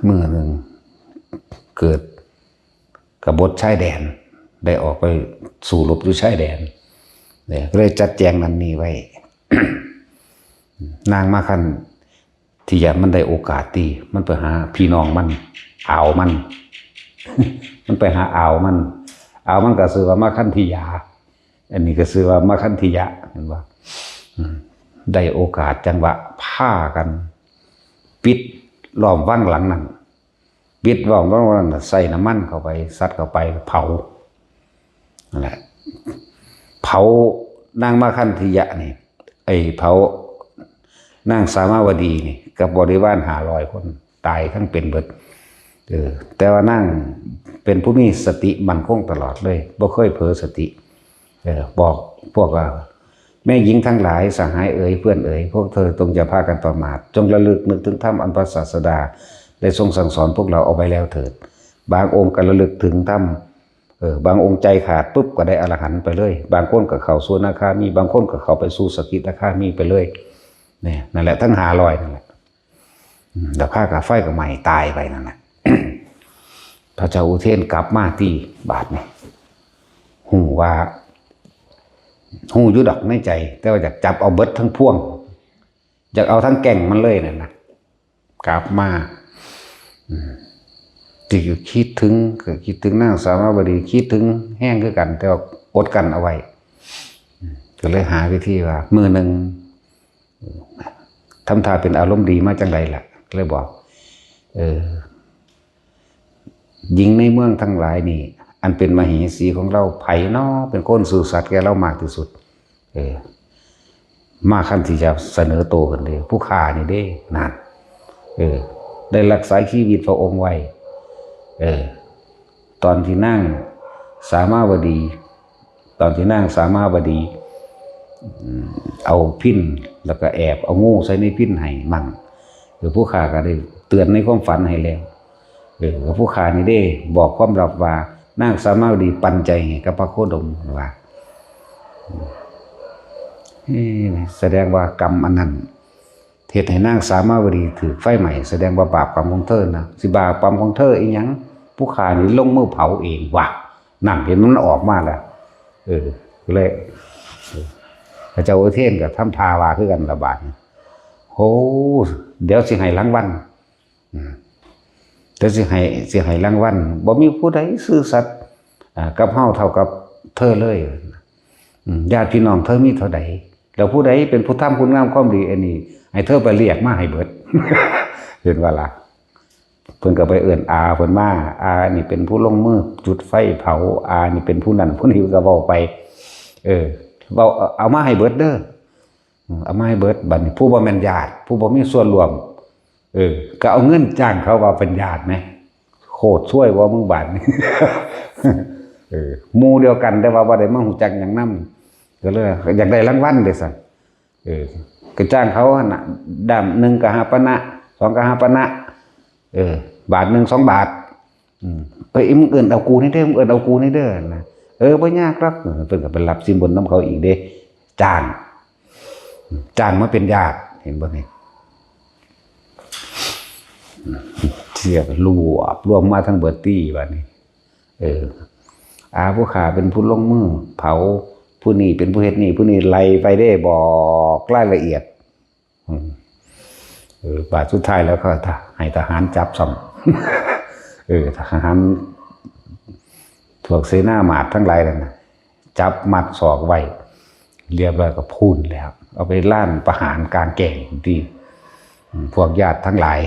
มื้อนึงเกิดกบฏชายแดนได้ออกไปสู่รบอยู่ชายแดนเนี่ยเลยจัดแจงนั้นนี้ไว้ นางมาคันที่อยากมันได้โอกาสดีมันไปหาพี่น้องมันอ่าวมัน มันไปหาอ่าวมันก็ซื้อว่ามาคันธิยาอันนี้ก็ซื้อว่ามาคันธิยะเห็นว่าได้โอกาสจังหวะผ้ากันปิดล้อมว่างหลังนั้นปิดล้อมว่างนั้นใส่น้ำมันเข้าไปซัดเข้าไปเผานั่นแหละเผานางมาคันธิยะนี่เผานางสามาวดีนี่กับบริวาร500 คนตายทั้งเป็นเบิดแต่ว่านั่งเป็นผู้มีสติมั่นคงตลอดเลยบ่เคยเผลอสติบอกพวกแม่หญิงทั้งหลายสหายเอ๋ยเพื่อนเอ๋ยพวกเธอจงอย่าพากันประมาทจงระลึกนึกถึงธรรมอันพระศาสดาได้ทรงสั่งสอนพวกเราเอาไว้แล้วเถิดบางองค์ก็ระลึกถึงธรรมบางองค์ใจขาดปุ๊บก็ได้อรหันต์ไปเลยบางคนก็เข้าสู่อนาคามีบางคนก็เข้าไปสู่สกิทาคามีไปเลยเนี่ยนั่นแหละทั้ง500นั่นแหละแต่ผ้ากับไฟกับใหม่ตายไปนั่นแหละ พระเจ้าอุเทนกลับมาที่บาทนี่หูว่าหูยุดอกในใจแต่ว่าอยากจับเอาเบิดทั้งพ่วงอยากเอาทั้งแก่งมันเลยนั่นนะกลับมาที่คิดถึงนางสามาวดีคิดถึงแห้งคือกันแต่ว่าอดกันเอาไว้ก็เลยหาวิธีว่ามือหนึ่งทำท่าเป็นอารมณ์ดีมาจังไรล่ะเลยบอกหญิงในเมืองทั้งหลายนี่อันเป็นมเหสีของเราไผ่นอเป็นคนสื่อสัตย์แกเรามากที่สุดมาขั้นที่จะเสนอโตกันเลยผู้ฆ่านี่ได้นานได้รักษาชีวิตพระองค์ไว้ตอนที่นั่งสามาวดีเอาพิ้นแล้วก็แอบเอางูใส่ในพิ้นให้มั่งผู้ฆ่าก็ได้เตือนในความฝันให้แล้วผู้ฆ่านี่ได้บอกความลับว่านางสามาวดีปันใจกับพระโคดมว่าแสดงว่ากรรมอันนั้นเหตุให้นางสามาวดีถือไฟใหม่แสดงว่าบาปกรรมของเธอนะสิบาปกรรมของเธออีหยังผู้ฆ่านี่ลงมือเผาเองว่ะนั่นเห็นมันออกมาแล้วเลยพระเจ้าอุเทนกับทำทาวาคือกันระบาดโอ้เดี๋ยวสิให้รางวัลเดี๋ยวสิให้รางวัลบ่มีผู้ใดซื่อสัตย์กับเฮาเท่ากับเธอเลยญาติพี่น้องเธอมีเท่าใดแล้วผู้ใดเป็นผู้ทำคุณงามความดีอันนี้ให้เธอไปเรียกมาให้เบิด เห็นว่าล่ะเพิ่นก็ไปเอิ้นอาเพิ่นมาอานี่เป็นผู้ลงมือจุดไฟเผาอานี่เป็นผู้นั้นผู้นี้ก็เว้าไปเว้าเอามาให้เบิดเด้อเอามาให้เบิดบัดนี้ผู้บ่แม่นญาติผู้บ่มีส่วนร่วมก็เอาเงินจ้างเขาว่าเป็นญาติไหมโคตรช่วยว่ามึงบาดนี่ หมู่เดียวกันแต่ว่าบ่ได้มาฮู้จักหยังนำก็เลยอยากได้รางวัลเด้ซั่นก็จ้างเขาน่ะดำ1ก็5ปะนะ2ก็5ปะนะบาท1 2 บาทมึงเอิ้นเอากูนี่เด้อมึงเอิ้นเอากูนี่เด้อนะบ่ยากหรอกเพิ่นก็ไปรับสินบนนำเขาอีกเด้จ้างมาเป็นญาติเห็นบ่นี่เทียบรวมมาทั้งเบิดตี้บัดนี้ผู้ฆ่าเป็นผู้ลงมือเผาผู้นี้เป็นผู้เฮ็ดนี่ผู้นี้ไล่ไปได้บอกรายละเอียดบาดสุดท้ายแล้วก็ให้ทหารจับซ้ำทหารพวกเสนาหมาดทั้งหลายนั่นจับมัดศอกไว้เรียบร้อยก็พูนแล้วเอาไปล่านประหารกลางแก่งดีพวกญาติทั้งหลาย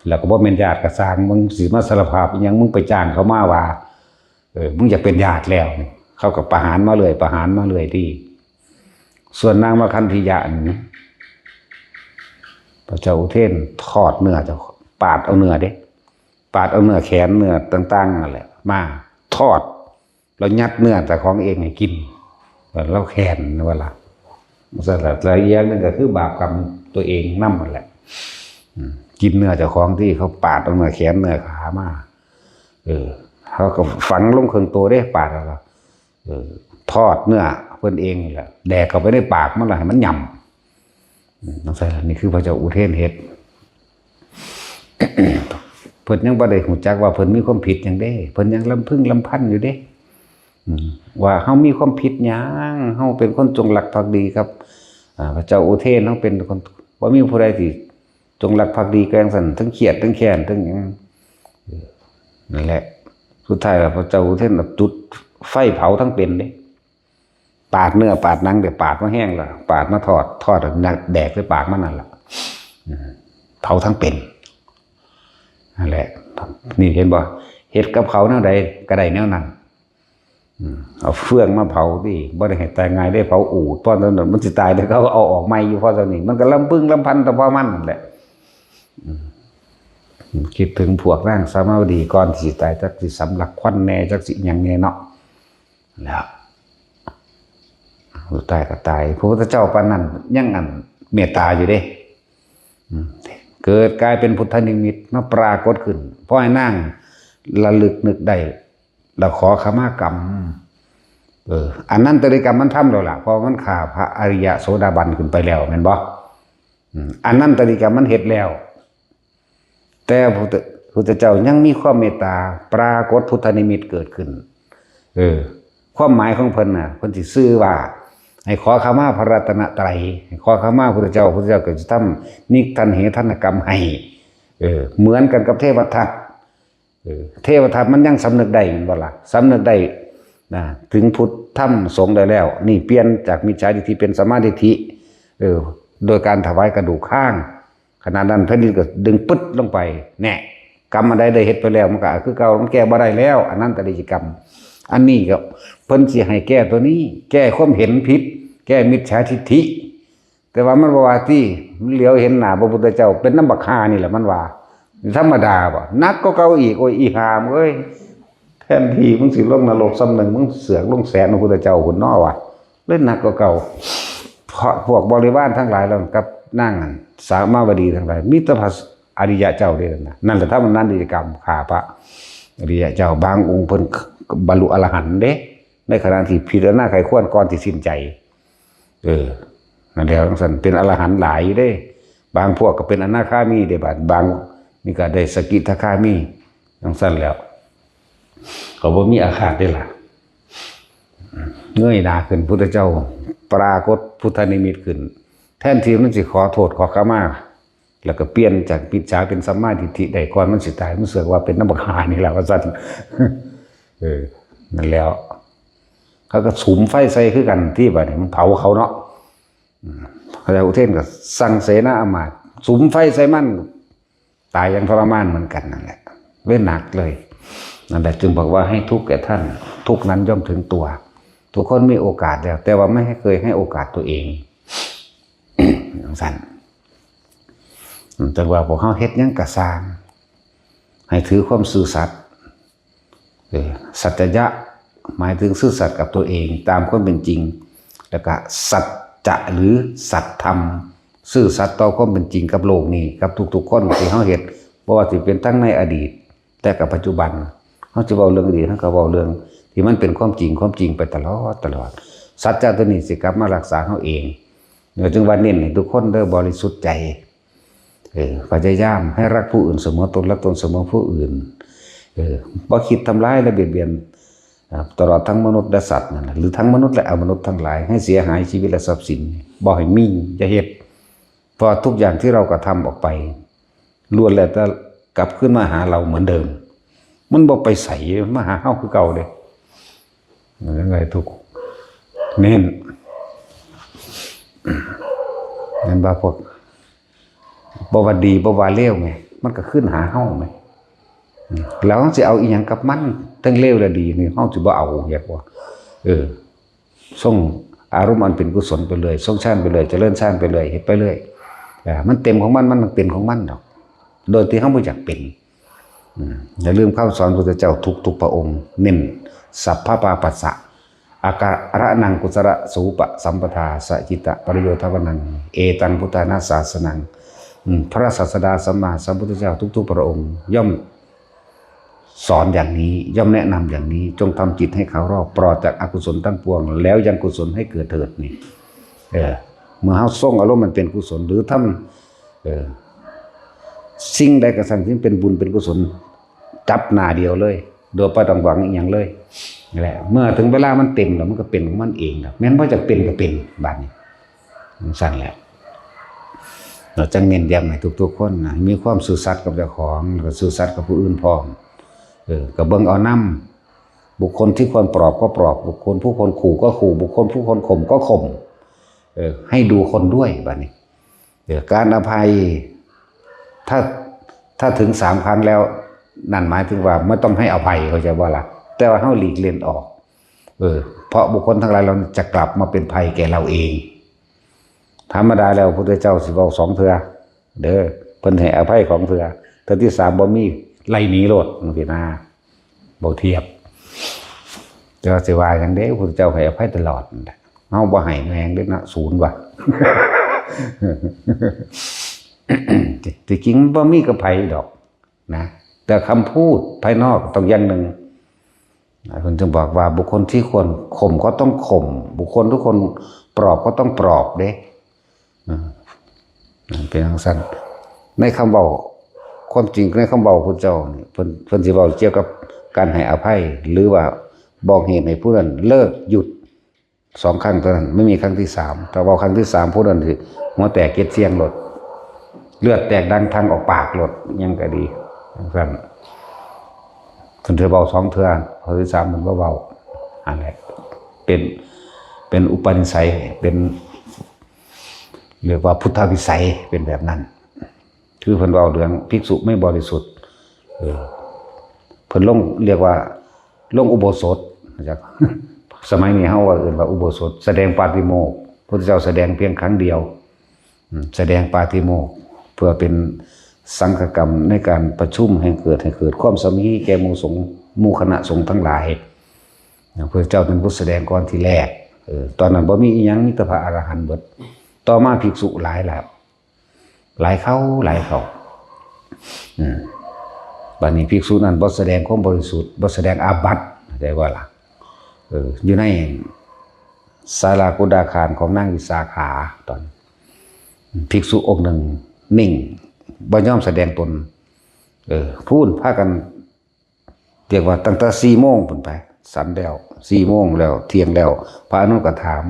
แล้วก็บ่แม่นญาติก็สร้างมึงสิมาสารภาพอีหยังมึงไปจ้างเขามาว่ามึงอยากเป็นญาติแล้วเขาก็ประหารมาเลยที่ส่วนนางมคันธิยะนี่พระเจ้าอุเทนทอดเนื้อจะปาดเอาเนื้อแขนเนื้อต่างๆนั่นแหละมาทอดแล้วยัดเนื้อแต่ของเองให้กิน เราแค้นว่าล่ะสลัดละเอียดนึงก็คือบาปกรรมตัวเองนำนั่นแหละกินเนื้อเจ้าของที่เขาปาดเอาเนื้อแขนเนื้อขามาเขาก็ฝังลงเครื่องตัวได้ปาดแล้วทอดเนื้อเพิ่นเองแหละแดกเข้าไปในปากมันละให้มันหย่ำนั่นใช่นี่คือพระเจ้าอุเทนเฮ็ด เพิ่นยังบ่ได้หูจักว่าเพิ่นมีความผิดอย่างเด้เพิ่นยังลำพึงลำพันอยู่เด้ว่าเฮามีความผิดหยังเฮาเป็นคนจงรักภักดีครับพระเจ้าอุเทนเฮาเป็นคนบ่มีผู้ใดที่จงรักภักดีแกล้งสั่นทั้งเขียดทั้งแค้นทั้งหยังนั่นแหละสุดท้ายแล้วพระเจ้าอุเทนจุดไฟเผาทั้งเป็นเด้ปาดเนื้อปาดหนังเดี๋ยวปาดมาแห้งละปาดมาทอดแดกใส่ปากมันนั่นล่ะเผาทั้งเป็นนั่นแหละนี่เห็นบ่เฮ็ดกับเขาแนวใดก็ได้แนวนั้นเอาเฟืองมาเผาดิบ่ได้ให้ตายง่ายได้เผาอูดเพราะนั้นมันสิตายแต่เขาเอาออกใหม่อยู่เพราะตอนนี้มันก็ลำพึงลำพันแต่พอมันนั่นแหละคิดถึงพวกร่างสามาวดีก่อนสิตายจักสิสำลักควันแน่จักสิหยังแน่เนาะแล้วตายก็ตายพระพุทธเจ้าปานนั้นยังอันเมตตาอยู่เด้เกิดกลายเป็นพุทธนิมิตมาปรากฏขึ้นเพราะให้นั่งระลึกนึกได้แล้วขอขมากรรมอันนั้นตริกรรมมันทำแล้วล่ะเพราะมันข่าพระอริยโสดาบันขึ้นไปแล้วแม่นบ่อันนั้นตริกรรมมันเฮ็ดแล้วแต่พระพุทธเจ้ายังมีความเมตตาปรากฏพุทธนิมิตเกิดขึ้นความหมายของเพิ่นน่ะเพิ่นสิซื่อว่าให้ขอขมาพระรัตนตรัยให้ขอขมาพระพุทธเจ้าก็จะทำนิทันเหทันกรรมให้เหมือนกันกับเทวทัตเทวทัตมันยังสำนึกได้บ่ล่ะสำนึกได้นะถึงพุทธธรรมสงฆ์ได้แล้วนี่เปลี่ยนจากมิจฉาทิฏฐิเป็นสัมมาทิฏฐิโดยการถวายกระดูกข้างขณะนั้นพระนิลก็ดึงปึ๊ดลงไปแน่กรรมอันใดได้เฮ็ดไปแล้วมันก็คือเก่ามันแก้บ่ได้แล้วอันนั้นตริยกรรมอันนี้ก็เพิ่นสิให้แก้ตัวนี้แก้ความเห็นผิดแก้มิจฉาทิฏฐิแต่ว่ามันบ่ว่าที่มันเหลียวเห็นหน้าพระพุทธเจ้าเป็นน้ำบักห่านี่แหละมันว่าธรรมดาบ่นักก็เก่าอีกโอ้ยอีหามเอ้ยแทนที่มึงสิลงนรกซ้ำหนึ่งมึงเสือกลงแสนพระพุทธเจ้าหุ่นน้อว่ะเล่นหนักก็เก่าเพราะพวกบริวารทั้งหลายแล้วกับนั่งสามาวดีทั้งหลายมิตรพระอริยะเจ้าเด้นะนั่นแหละถ้ามันนั้นกิจกรรมข่าพระอริยะเจ้าบางองค์เพิ่นบรรลุอรหันต์เด้ในขณะที่พิจารณาไขควรก่อนที่สิ้นใจนั่นแหละทั้งสันเป็นอรหันต์หลายเด้บางพวกก็เป็นอนาคามีเด้บางนี่ก็ได้สกิทาคามีทั้งสั้นแล้วเขาบ่มีอาฆาตได้ล่ะเงยหน้าขึ้นพุทธเจ้าปรากฏพุทธนิมิตขึ้นแทนที่มันสิขอโทษขอขมาแล้วก็เปลี่ยนจากปิจฉาเป็นสัมมาทิฏฐิได้ก่อนมันสิตายมันเสือกว่าเป็นน้ำบักหานี่แหละว่าซั่นนั่นแล้วเขาก็สุมไฟใส่คือกันที่บัดนี้มันเผาเขาเนาะพระเจ้าอุเทนก็สั่งเสนาอามาตย์สุมไฟใส่มันตายอย่างทรมานเหมือนกันนั่นแหละเว้นหนักเลยนั่นแหละจึงบอกว่าให้ทุกข์แก่ท่านทุกข์นั้นย่อมถึงตัวทุกคนมีโอกาสแล้วแต่ว่าไม่เคยให้โอกาสตัวเองสั่นแต่ว่าพวกเขาเฮ็ดยังกระซางให้ถือความซื่อสัตย์สัจจะหมายถึงซื่อสัตย์กับตัวเองตามความเป็นจริงแล้วก็สัจจะหรือสัตธรรมซื่อสัตย์ต่อความเป็นจริงกับโลกนี้กับทุกๆคนที่เขาเฮ็ดเพราะว่าสิเป็นทั้งในอดีตแต่กับปัจจุบันเขาจะเว้าเรื่องอดีตเขาก็เว้าเรื่องที่มันเป็นความจริงไปตลอดสัจจะตัวนี้สิกลับมารักษาเขาเองเดี๋ยวจึงวันเน้นให้ทุกคนเด้อบริสุทธิ์ใจพยายามให้รักผู้อื่นเสมอตนรักตนเสมอผู้อื่นบ่คิดทำร้ายและเบียดเบียนตลอดทั้งมนุษย์และสัตว์นั่นแหละหรือทั้งมนุษย์และอมนุษย์ทั้งหลายให้เสียหายชีวิตและทรัพย์สินบ่ให้มีจะเฮ็ดเพราะทุกอย่างที่เรากระทำออกไปล้วนแล้วแต่กลับขึ้นมาหาเราเหมือนเดิมมันบ่ไปใส่มาหาเฮาคือเก่าเด้ยังไงทุกเน้นนั่นบ่พวกบ่ว่าดีบ่ว่าเลวไงมันก็ขึ้นหาเฮาไหมแล้วสิเอาอีหยังกับมันทั้งเลวและดีนี่เฮาสิบ่เอาอยากว่าส่งอารมณ์อันเป็นกุศลไปเลยส่งฌานไปเลยเจริญฌานไปเลยเฮ็ดไปเลยมันเต็มของมันเป็นของมันดอกโดยที่เฮาบ่อยากเป็นอย่าลืมคำสอนพระพุทธเจ้าทุกพระองค์เน้นสัพพะปาปัสสะ อาการะนังกุศลสูปะสัมปทาสจิตะปริโยทวนังเอตังพุทธานาศาสนังพระศาสดาสัมมาสัมพุทธเจ้าทุกๆพระองค์ย่อมสอนอย่างนี้ย่อมแนะนำอย่างนี้จงทำจิตให้เขารอบปลอดจากอกุศลทั้งปวงแล้วยังกุศลให้เกิดเถิดนี่เมื่อเฮาส่งอารมณ์มันเป็นกุศลหรือทำสิ่งใดก็สั่งที่เป็นบุญเป็นกุศลจับหน้าเดียวเลยโดยไม่ต้องหวังอีกอย่างเลยนี่แหละเมื่อถึงเวลามันเต็มแล้วมันก็เป็นของมันเองแม้นว่าจะเป็นก็เป็นบัดนี้สั่นแหละเราจะเน้นย้ำให้ทุกๆคนนะมีความซื่อสัตย์กับเจ้าของแล้วก็ซื่อสัตย์กับผู้อื่นพร้อมก็เบิ่งเอานำบุคคลที่ควรปลอบก็ปลอบบุคคลผู้คนขู่ก็ขู่บุคคลผู้คนข่มก็ข่มให้ดูคนด้วยบัดนี้การอภัยถ้าถึง3 ครั้งแล้วนั่นหมายถึงว่าไม่ต้องให้อภัยเขาใจว่าล่ะแต่ว่าเฮาหลีกเลี่ยงออกเพราะบุคคลทั้งหลายเราจะกลับมาเป็นภัยแก่เราเองธรรมดาแล้วพระพุทธเจ้าสิเว้า2 เทื่อเด้อเพิ่นให้อภัยของเทื่อที่3บ่มีไล่หนีโลดจังซี่นะบ่เทียบแต่ว่าสิว่าจังได๋พระพุทธเจ้าให้อภัยตลอดเฮาบ่ให้แม่งเด้อนะศูนย์ว่ะ ที่จริงบ่มีกับไผดอกนะแต่คำพูดภายนอกต้องอย่างหนึ่งคนจึงบอกว่าบุคคลที่ควรข่มก็ต้องข่มบุคคลทุกคนปลอบก็ต้องปลอบเด้เป็นทางสั้นในคำเบาความจริงในคำเบาพระเจ้าเนี่ยเพิ่นสิเว้าเกี่ยวกับการให้อภัยหรือว่าบอกเหตุให้ผู้นั้นเลิกหยุด2 ครั้งเท่านั้นไม่มีครั้งที่3ถ้าเว้าครั้งที่3ผู้นั้นสิหัวแตกเกล็ดเสียงหลดเลือดแตกดังทางออกปากหลดยังก็ดีสั้นคนเธอเบา2 เทื่อคนที่3มันเบาอะไรเป็นอุปนิสัยเป็นเรียกว่าพุทธวิสัยเป็นแบบนั้นคือเพิ่นเว้าเรื่องภิกษุไม่บริสุทธิ์เพิ่นลงเรียกว่าลงอุโบสถจากสมัยนี้เฮาว่าเอิ้นว่าอุโบสถแสดงปาฏิโมกข์พระพุทธเจ้าแสดงเพียงครั้งเดียวแสดงปาฏิโมกข์เพื่อเป็นสังฆกรรมในการประชุมให้เกิดความสามัคคีแก่หมู่สงฆ์หมู่คณะสงฆ์ทั้งหลายพระเจ้าเป็นผู้แสดงก่อนที่แรกตอนนั้นบ่มีอีหยังมีแต่พระอรหันต์เบิดต่อมาภิกษุหลายแล้วหลายเขาบัดนี้ภิกษุนั้นบ่แสดงความบริสุทธิ์บ่แสดงอาบัติได้ว่าล่ะอยู่ในศาลากุฎาคารของนางวิสาขาตอนภิกษุองค์หนึ่งนิ่งบ่ยอมแสดงตนพูดพากันเรียกว่าตั้งแต่4 โมงพุ่นไปสันแล้ว4 โมงแล้วเที่ยงแล้วพระอนุก็ถาม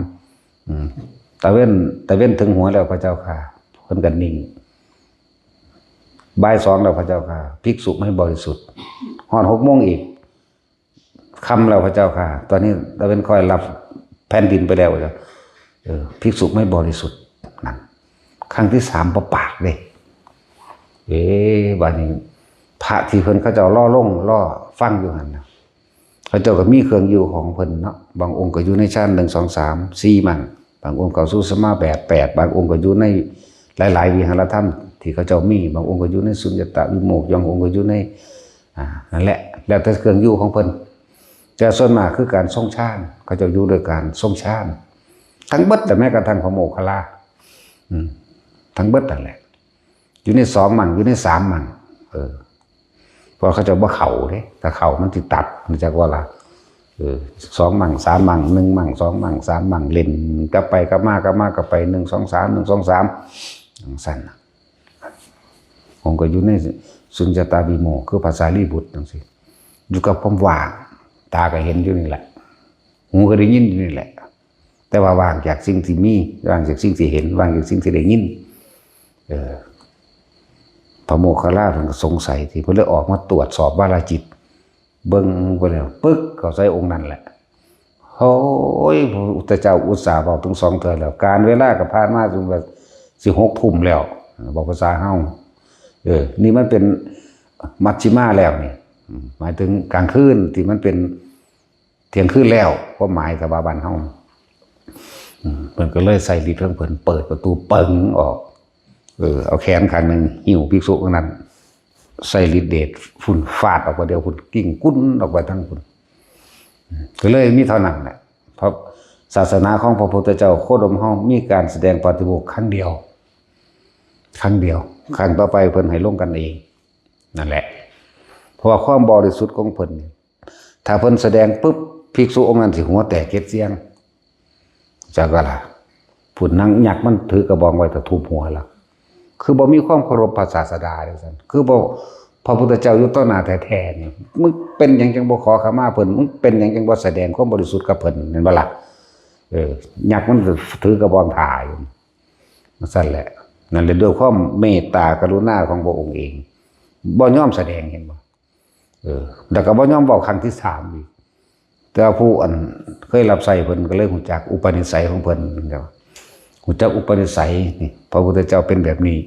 ตะเว้นถึงหัวแล้วพระเจ้าค่ะเพิ่นก็นิ่งบ่าย 2แล้วพระเจ้าค่ะภิกษุไม่บริสุทธิ์ฮอด6 โมงอีกค่ำแล้วพระเจ้าค่ะตอนนี้ตะเว้นค่อยรับแผ่นดินไปแล้วจ้ะภิกษุไม่บริสุทธิ์นั่นครั้งที่3ปากเด้บัดนี้พระที่เพิ่นเขาเจ้าล่อฟังอยู่หั่นน่ะเขาเจ้าก็มีเครื่องอยู่ของเพิ่นเนาะบางองค์ก็อยู่ในชั้น1 2 3 4มั่งบางองค์ก็สู่สมาบัติ8บางองค์ก็อยู่ในหลายๆวิหารธรรมที่เขาเจ้ามีบางองค์ก็อยู่ในสุญญตวิโมกข์บางองค์ก็อยู่ในนั่นแหละแล้วแต่เครื่องอยู่ของเพิ่นแต่ส่วนมากคือการทรงฌานเขาเจ้าอยู่ด้วยการทรงฌานทั้งเบิดแต่แม้กระทั่งพระโมคคัลลาทั้งเบิดนั่นแหละอยู่ใน2 มั่งอยู่ใน3 มั่งเพราะเขาจะบ่เข้าเด้ถ้าเข้ามันสิตัดมันจักว่าล่ะ2 มั่ง3 มั่ง1 มั่ง2 มั่ง3 มั่งเล่นกลับไปกลับมากลับไป1 2 3 1 2 3สั่นผมก็อยู่ในสุญญตาวิโมกข์คือภาษาลีบุตรจังซี่อยู่กับความว่างตาก็เห็นอยู่นี่แหละหูก็ได้ยินอยู่นี่แหละแต่ว่าว่างจากสิ่งที่มีว่างจากสิ่งที่เห็นว่างจากสิ่งที่ได้ยินพระโมคคัลลาเพิ่นก็สงสัยที่เพิ่นเลยออกมาตรวจสอบวาลจิตเบิ่งไปแล้วปึ๊กเข้าใส่องค์นั้นแหละโอ้ยพระพุทธเจ้าอุตส่าห์บอกถึง2 เทื่อแล้วการเวลาก็ผ่านมาจนว่าสิ6 ทุ่มแล้วบอกภาษาเฮานี่มันเป็นมัชฌิมาแล้วนี่หมายถึงกลางคืนที่มันเป็นเที่ยงคืนแล้วก็หมายกับบ้านเฮาเพิ่นก็เลยใส่ฤทธิ์ของเพิ่นเปิดประตูเปิงออกเอาแขนข้างหนึ่งหิ้วภิกษุคนนั้นใส่ฤทธิ์เดชฝุ่นฟาดออกไปเดียวฝุ่นกิ่งกุ้นออกไปทั้งฝุ่นก็เลยมีเท่านั้นแหละ เพราะศาสนาของพระพุทธเจ้าโคดมห้องมีการแสดงปฏิโมกข์ครั้งเดียวครั้งต่อไปเพิ่นให้ลงกันเองนั่นแหละเพราะว่าความบริสุทธิ์ของเพิ่นถ้าเพิ่นแสดงปุ๊บภิกษุองค์นั้นสิหัวแตกเก็ดเสียงจากว่าล่ะผู้นั่งยักษ์มันถือกระบองไว้แต่ทุบหัวล่ะคือบ่มีความเคารพพระศาสดาจังซั่นคือบ่พระพุทธเจ้าอยู่ต่อหน้าแท้ๆนี่มึงเป็นหยังจังบ่ขอขมาเพิ่นมึงเป็นหยังจังบ่แสดงความบริสุทธิ์กับเพิ่นแม่นบ่ล่ะยักษ์มันถือกระบองถ่ายอยู่นั่นแหละนั่นเลยด้วยความเมตตากรุณาของพระองค์เองบ่ยอมแสดงเห็นบ่แล้วก็บ่ยอมบอกครั้งที่3อีกแต่ผู้อันเคยรับใช้เพิ่นก็เลยรู้จักอุปนิสัยของเพิ่นครับรู้จักอุปนิสัยนี่พระพุทธเจ้าเป็นแบบนี้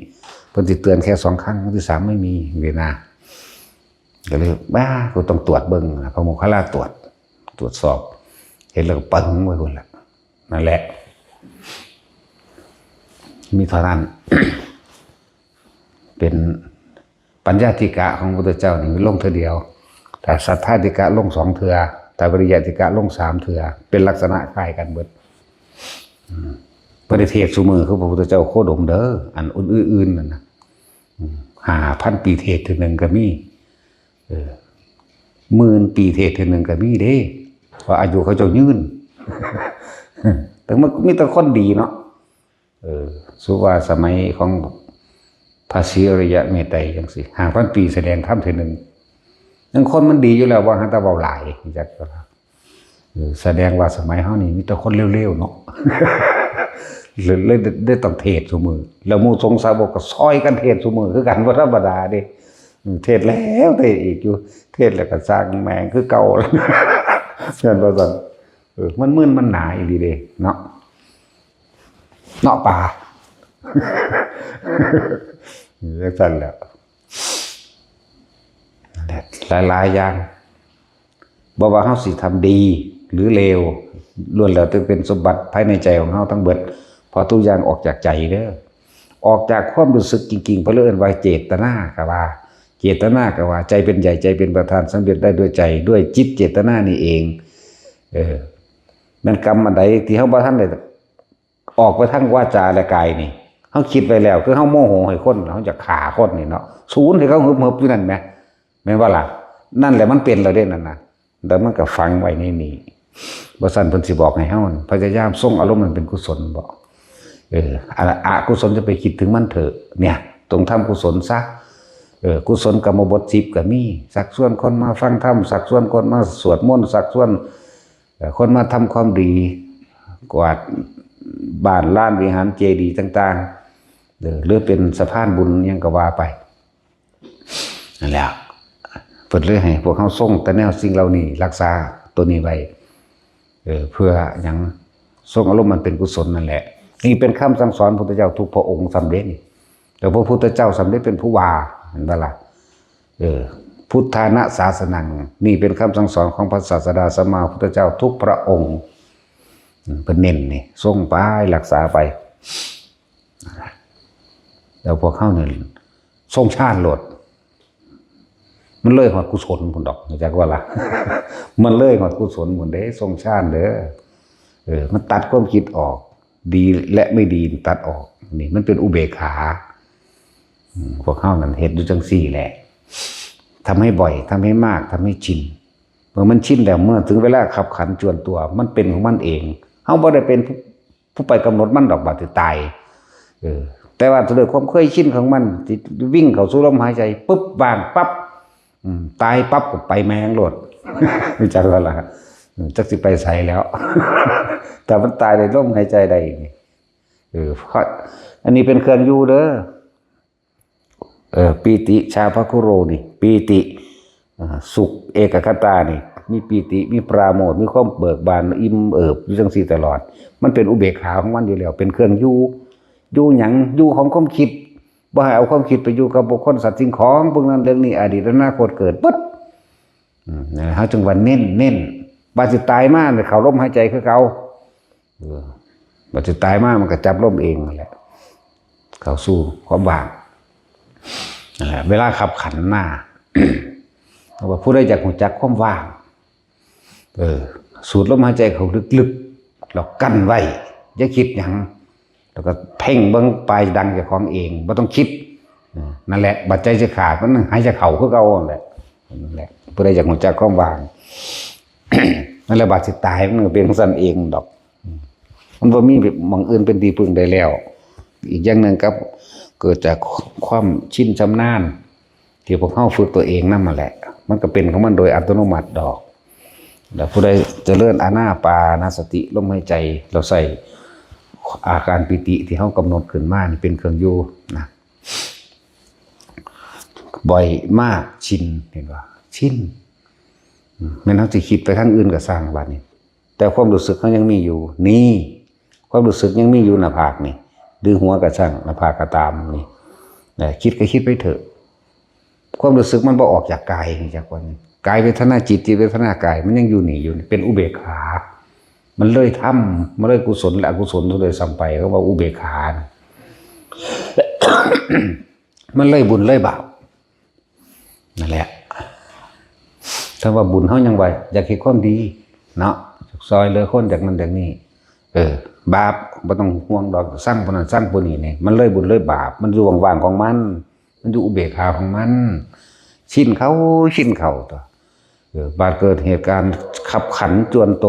เพิ่นสิเตือนแค่2ครั้งครั้งที่3ไม่มีเวลาก็เลยบ้าก็ต้องตรวจเบิ่งพระโมคคัลลาตรวจสอบเห็นแล้วก็ปึ้งไว้พุ่นล่ะนั่นแหละมีเท่านั้น เป็นปัญญาธิกะของพระพุทธเจ้านี่ลงเทื่อเดียวแต่สัทธาธิกะลง2เทื่อแต่ปริยัติกะลง3เทื่อเป็นลักษณะคล้ายกันเบิดปฏิเทศสุมือคือพระพุทธเจ้าโคดมเด้ออันอื่นๆนั่นนะ5,000 ปีเทศทีนึงก็มี10,000 ปีเทศทีนึงก็มีเด้เพราะอายุเขาเจ้ายืน แต่มันมีแต่คนดีเนาะสุว่าสมัยของพระศรีอริยะเมตไตรจังสิ5,000 ปีแสดงธรรมทีนึงยังคนมันดีอยู่แล้วว่าหันตาเบาหลายจักแสดงว่าสมัยเฮานี่มีแต่คนเร็วๆเนาะ เลยได้ต้องเทศน์ซุมื้อแล้วหมู่สงฆ์สาวกก็ซอยกันเทศน์ซุมื้อคือกันบ่ธรรมดาเด้เทศน์แล้วเทศน์อีกอยู่เทศน์แล้วก็สร้างแมงคือเก่าแล้วเช่นว่าซั่นมันมึนมันหนาอีหลีเด้เนาะป่าจังซั่นแหละหลายๆอย่างบ่ว่าเฮาสิทำดีหรือเลวล้วนแล้วแต่เป็นสมบัติภายในใจของเฮาทั้งเบิดพอทุกอย่างออกจากใจเด้อออกจากความรู้สึกจริงๆเพราะเรื่องว่าเจตนาก็ว่าเจตนาก็ว่าใจเป็นใหญ่ใจเป็นประธานสำเร็จได้ด้วยใจด้วยจิตเจตนานี่เองมันกรรมอันใดที่เฮาบ่ทันได้ออกไปทางวาจาและกายนี่เฮาคิดไว้แล้วคือเฮาโมโหให้คนเฮาจะฆ่าคนนี่เนาะศูนย์ให้เขาฮึบๆอยู่นั่นแหมแม่นว่าล่ะนั่นแหละมันเป็นแล้วเด้นั่นน่ะแต่มันก็ฝังไว้ในนี้บ่ซั่นเพิ่นสิบอกให้เฮาพยายามส่งอารมณ์มันเป็นกุศลบ่อกุศลจะไปคิดถึงมันเถอะเนี่ยต้องทำกุศลซะกุศลกรรมบท10ก็มีสักส่วนคนมาฟังธรรมสักส่วนคนมาสวดมนต์สักส่วนคนมาทำความดีกวาดบ้านลานวิหารเจดีย์ต่างๆหรือเป็นสะพานบุญยังก็ว่าไปนั่นแหละเพิ่นเลยให้พวกเขาส่งแต่แนวสิ่งเหล่านี้รักษาตัวนี้ไว้เพื่ออย่างส่งอารมณ์มันเป็นกุศลนั่นแหละนี่เป็นคำสั่งสอนพระพุทธเจ้าทุกพระองค์สำเร็จแต่พระพุทธเจ้าสำเร็จเป็นผู้ว่าเห็นบ่ล่ะพุทธานะศาสนังนี่เป็นคำสั่งสอนของพระศาสดาสัมมาสัมพุทธเจ้าทุกพระองค์เป็นเน้นนี่ส่งไปรักษาไปแล้วพวกเขาเนี่ยส่งชาติโหลดมันเลยหอดกุศลพุ่นดอกจากว่าล่ะ มันเลยหอดกุศลพุ่นเด้ส่งชาติเด้อมันตัดความคิดออกดีและไม่ดีตัดออกนี่มันเป็นอุเบกขาพวกเขานั่นเฮ็ดอยู่จังซี่แหละทำให้บ่อยทำให้มากทำให้ชินเมื่อมันชินแล้วเมื่อถึงเวลาขับขันจวนตัวมันเป็นของมันเองเฮาบ่ได้เป็นผู้ไปกำหนดมันดอกบาดตายแต่ว่าด้วยความเคยชินของมันวิ่งเข้าสู่ลมหายใจปุ๊บวางปั๊บตายปั๊บก็ไปแมงโลดรู้จักว่าล่ะจักสิไปใส่แล้ว แต่มันตายในลมหายใจได้นี่เพราะอันนี้เป็นเครื่องอยู่เด้อปีติชาภคุโรนี่ปีติสุขเอกคตานี่มีปีติมีปราโมทย์มีความเบิกบานอิ่มเอิบอยู่จังซี่ตลอดมันเป็นอุเบกขาของมันอยู่แล้วเป็นเครื่องอยู่หยังอยู่ของความคิดบ่ให้เอาความคิดไปอยู่กับบุคคลสัตว์สิ่งของพวกนั้นเรื่องนี้อดีตอนาคตเกิดปึ๊ดเฮาจึงว่าเน้นบาดสิตายมาเนี่ยเข้าลมหายใจคือเก่าบาดสิตายมามันก็จับลมเองนั่นแหละเข้าสู่ความว่างนั่นแหละเวลาขับขันหน้า ว่าผู้ใดอยากรู้จักความว่าง สูดลมหายใจเขาลึกๆเรากั้นไว้อย่าคิดหยังแล้วก็เพ่งเบิ่งปลายดังจากของเองไม่ต้องคิดนั่นแหละบัดใจจะขาดมันหายใจเข่าคือเก่านั่นแหละผู้ใดอยากหัวใจความว่าง นั่นแหละบาดสิตายมันก็เป็นของสันเองดอกมันบ่มีมองอื่นเป็นที่พึ่งได้แล้วอีกอย่างหนึ่งครับเกิดจากความชินชำนาญที่พวกเขาฝึกตัวเองนั่นมาแหละมันก็เป็นของมันโดยอัตโนมัติดอกแล้วผู้ใดเจริญอานาปานสติลมหายใจเราใส่อาการปิติที่เขากำหนดขึ้นมานี่เป็นเครื่องอยู่นะบ่อยมากชินเห็นว่าชินแม้เขาจะคิดไปทางอื่นก็สร้างบัดนี้แต่ความรู้สึกเขายังมีอยู่นี่ความรู้สึกยังมีอยู่หน้าผากนี่ดื้อหัวกระช่างหน้าผากกระตามนี่แต่คิดก็คิดไปเถอะความรู้สึกมันบ่ออกจากกายนี่จากวันกายเวทนาจิตเวทนากายมันยังอยู่นี่อยู่เป็นอุเบกขามันเลยทำมันเลยกุศลและอกุศลเลยสัมไปเขาว่าอุเบกขา มันเลยบุญเลยบาปนั่นแหละถ้าว่าบุญเขายังไหวอยากเห็นความดีเนาะซอยเลยคนจากนั้นจากนี้บาปไม่ต้องห่วงดอกสร้างปนนั้นสร้างปนนี้เนี่ยมันเลยบุญเลยบาปมันอยู่ว่างๆของมันอยู่อุเบกขาของมันชินเขาตัวบาดเกิดเหตุการณ์ขับขันจวนโต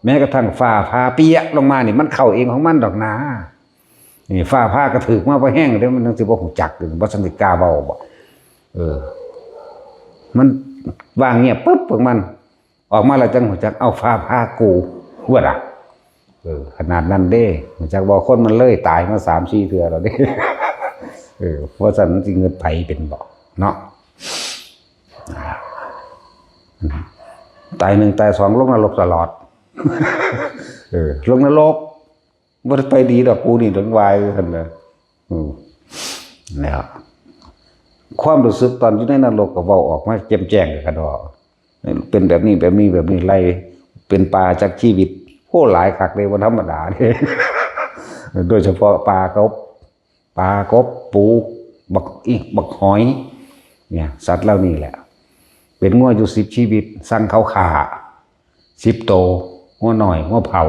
แม้กระทั่งฟ้าผ่าเปียกลงมานี่มันเข้าเองของมันดอกนานี่ฟ้าผ่ากระถือมาพอแห้งเดี๋ยวมันต้องสิบ่หูจักหรือบ่สนิทกาเบาบ่มันว่างเงียบปุ๊บของมันออกมาแล้วจังหูจักเอาฟ้าผ่ากูว่าล่ะขนาดนั้นเด้หูจักบ่คนมันเลยตายมา 3-4 เทื่อแล้วเด้เพราะฉะนั้นสิเงินไผเป็นบ่เนาะตาย1ตาย2ลงนรกตลอดลงนรกบ่ได้ไปดีดอกกูนี่ถึงวายซั่นน่ะนะครับความรู้สึกตอนอยู่ในนรกก็เว้าออกมาแจ่มแจ้งกันดอกเป็นแบบนี้ไล่เป็นปลาจากชีวิตโหหลายคักเลยบ่ธรรมดาเด้โดยเฉพาะปลากบปูบักหอยเนี่ยสัตว์เหล่านี้แหละเป็นงัวอยู่10ชีวิตสั่งเขาขา10โตงัวหน่อยงัวเผา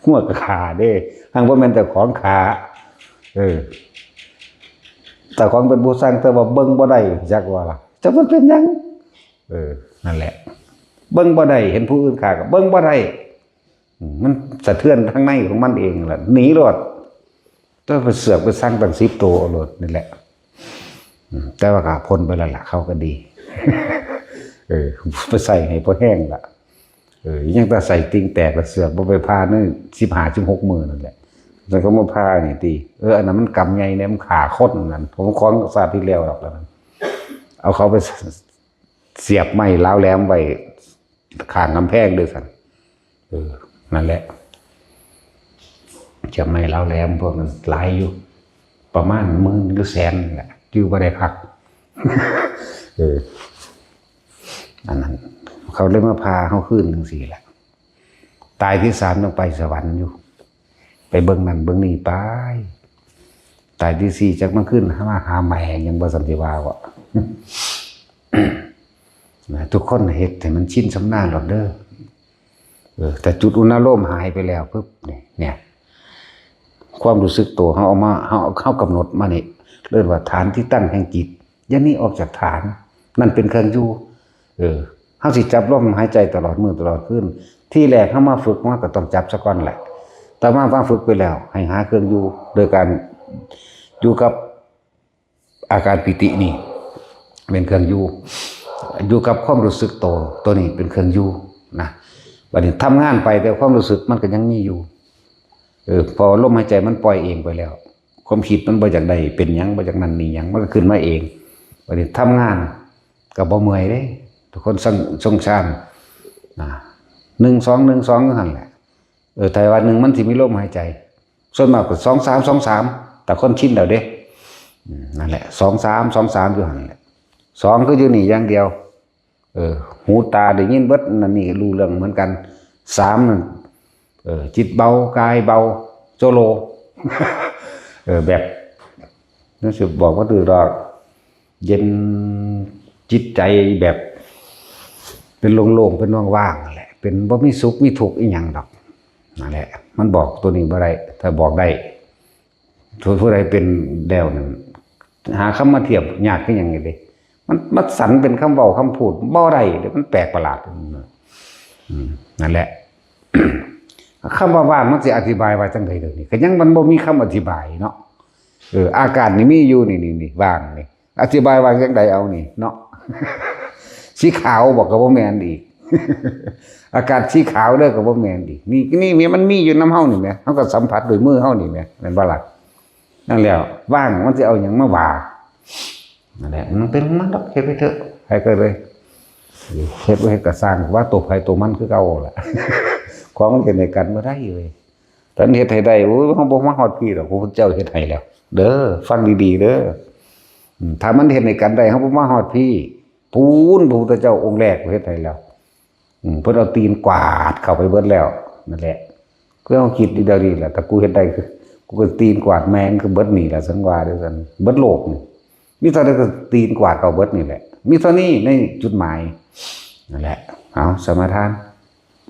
งัวกระขาเด้ทางบ่แม่นแต่ของขาแต่ของเป็นผู้สร้างแต่ว่าเบิ่งบ่ได้จักว่าล่ะจักมันเป็นหยังนั่นแหละเบิ่งบ่ได้เห็นผู้อื่นฆ่าก็เบิ่งบ่ได้มันสะเทือนข้างในของมันเองล่ะหนีรอดถ้าไปเสือกไปสร้างตั้ง10โตเอาโลดนี่แหละแต่ว่าก็พ้นไปแล้วล่ะเขาก็ดีไปใส่ให้พอแห้งล่ะยังแต่ใส่ติ่งแตกแล้วเสือกบ่ไปพานี่15-16 มื้อนั่นแหละแล้วก็มาพานี่ติอันนั้นมันกำไงเนี่ยมันขาคดนั่นผมคล้องซาที่แล้วดอกแล้วเอาเขาไปเสียบไม้ล้าวแหลมไว้ข้างกำแพงด้วยสั่นนั่นแหละจะไม้ล้าวแหลมพวกนั้นหลายอยู่ประมาณ10,000 หรือ100,000แหละอยู่บ่ได้พักอันนั้นเขาเลยมาพาเขาขึ้นจังซี่แหละตายที่3ต้องไปสวรรค์อยู่ไปเบิ่งนั่นเบิ่งนี่ไปตายที่4จักมันขึ้นหาแม่ยังบ่สันติว่าว่ะ ทุกคนเฮ็ดให้มันชินชำนาญหรอกเด้อแต่จุดอุณโลมหายไปแล้วปึ๊บเนี่ยความรู้สึกตัวเขาเอามาเขากำหนดมานี่เรียกว่าฐานที่ตั้งแห่งจิตอย่างนี้ออกจากฐานนั่นเป็นเครื่องอยู่เฮาสิจับลมหายใจตลอดมื้อตลอดคืนที่แรกเฮามาฝึกมาก็ต้องจับซะก่อนแหละแต่มาฝึกไปแล้วให้หาเครื่องอยู่โดยการอยู่กับอาการปิตินี่เป็นเครื่องอยู่กับความรู้สึกตัวนี้เป็นเครื่องอยู่นะบัดนี้ทำงานไปแต่ความรู้สึกมันก็ยังมีอยู่พอลมหายใจมันปล่อยเองไปแล้วความคิดมันบ่จากใดเป็นหยังบ่จากนั้นนี่หยังมันก็ขึ้นมาเองบัดนี้ทำงานก็บ่เมื่อยเด้ทุกคนสงสาร1-2นั่นแหละแต่วันหนึ่งมันสิมีลมหายใจส่วนมากก็2-3แต่คนชินแล้วเด้นั่นแหละ2-3อยู่หั่นแหละ2ก็อยู่นี่อย่างเดียวหูตาได้ยินเบิดนั่นนี่รู้เรื่องเหมือนกัน3นั่นจิตเบากายเบาโซโล แบบนั่นสิบอกว่าดื้อดอกเย็นจิตใจแบบ เป็นโล่งๆเป็นว่างๆนั่นแหละเป็นบ่มีสุขมีทุกข์อีหยังดอกนั่นแหละมันบอกตัวนี้บ่ได้ถ้าบอกได้ผู้ใดเป็นแดวนั่นหาคำมาเทียบยากคือหยังนี่เด้มันสันเป็นคำเว้าคำพูดบ่ได้เดี๋ยวมันแปลกประหลาดนั่นแหละ คำว่าว่างมันสิอธิบายไว้จังได๋เด้อนี่ก็ยังมันบ่มีคำอธิบายเนาะอาการนี่มีอยู่นี่ว่างนี่อธิบายว่าจังไดเอานี่เนาะ สีขาวบอกก็บ่แม่นอีก อากาศสีขาวเด้อก็บ่แม่นอีกนี่มันมีอยู่นำเฮานี่แหมเฮาก็สัมผัสด้วยมือเฮานี่แหมแม่นบ่ล่ะนั่นแล้วว่างมันสิเอาหยังมาว่านั่นแหละมันเป็นมันดอกเฮ็ดไปเถอะให้ก็เลยเฮ็ดไว้ก็สร้างว่าตัวไผตัวมันคือเก่าล่ะ ของมันเป็นในกันบ่ได้เว้ยตอนเฮ็ดให้ได้โอ้ยเฮาบ่มาฮอดพี่ดอกพระพุทธเจ้าเฮ็ดให้แล้วเด้อฟังดีๆเด้อถ้ามันเฮ็ดในกันได้เฮาบ่มาฮอดพี่ปูนพระพุทธเจ้าองค์แรกเฮ็ดให้แล้วเพิ่นเอาตีนกวาดเข้าไปเบิดแล้วนั่นแหละคือเฮาคิดอีเดียวนี้แหละแต่กูเฮ็ดได้คือกูก็ตีนกวาดแมงคือเบิดนี่ล่ะสังว่าเด้อซั่นเบิดโลกนี่มีเท่าใดก็ตีนกวาดเข้าเบิดนี่แหละมีเท่านี้ในจุดหมายนั่นแหละเอาสมาทาน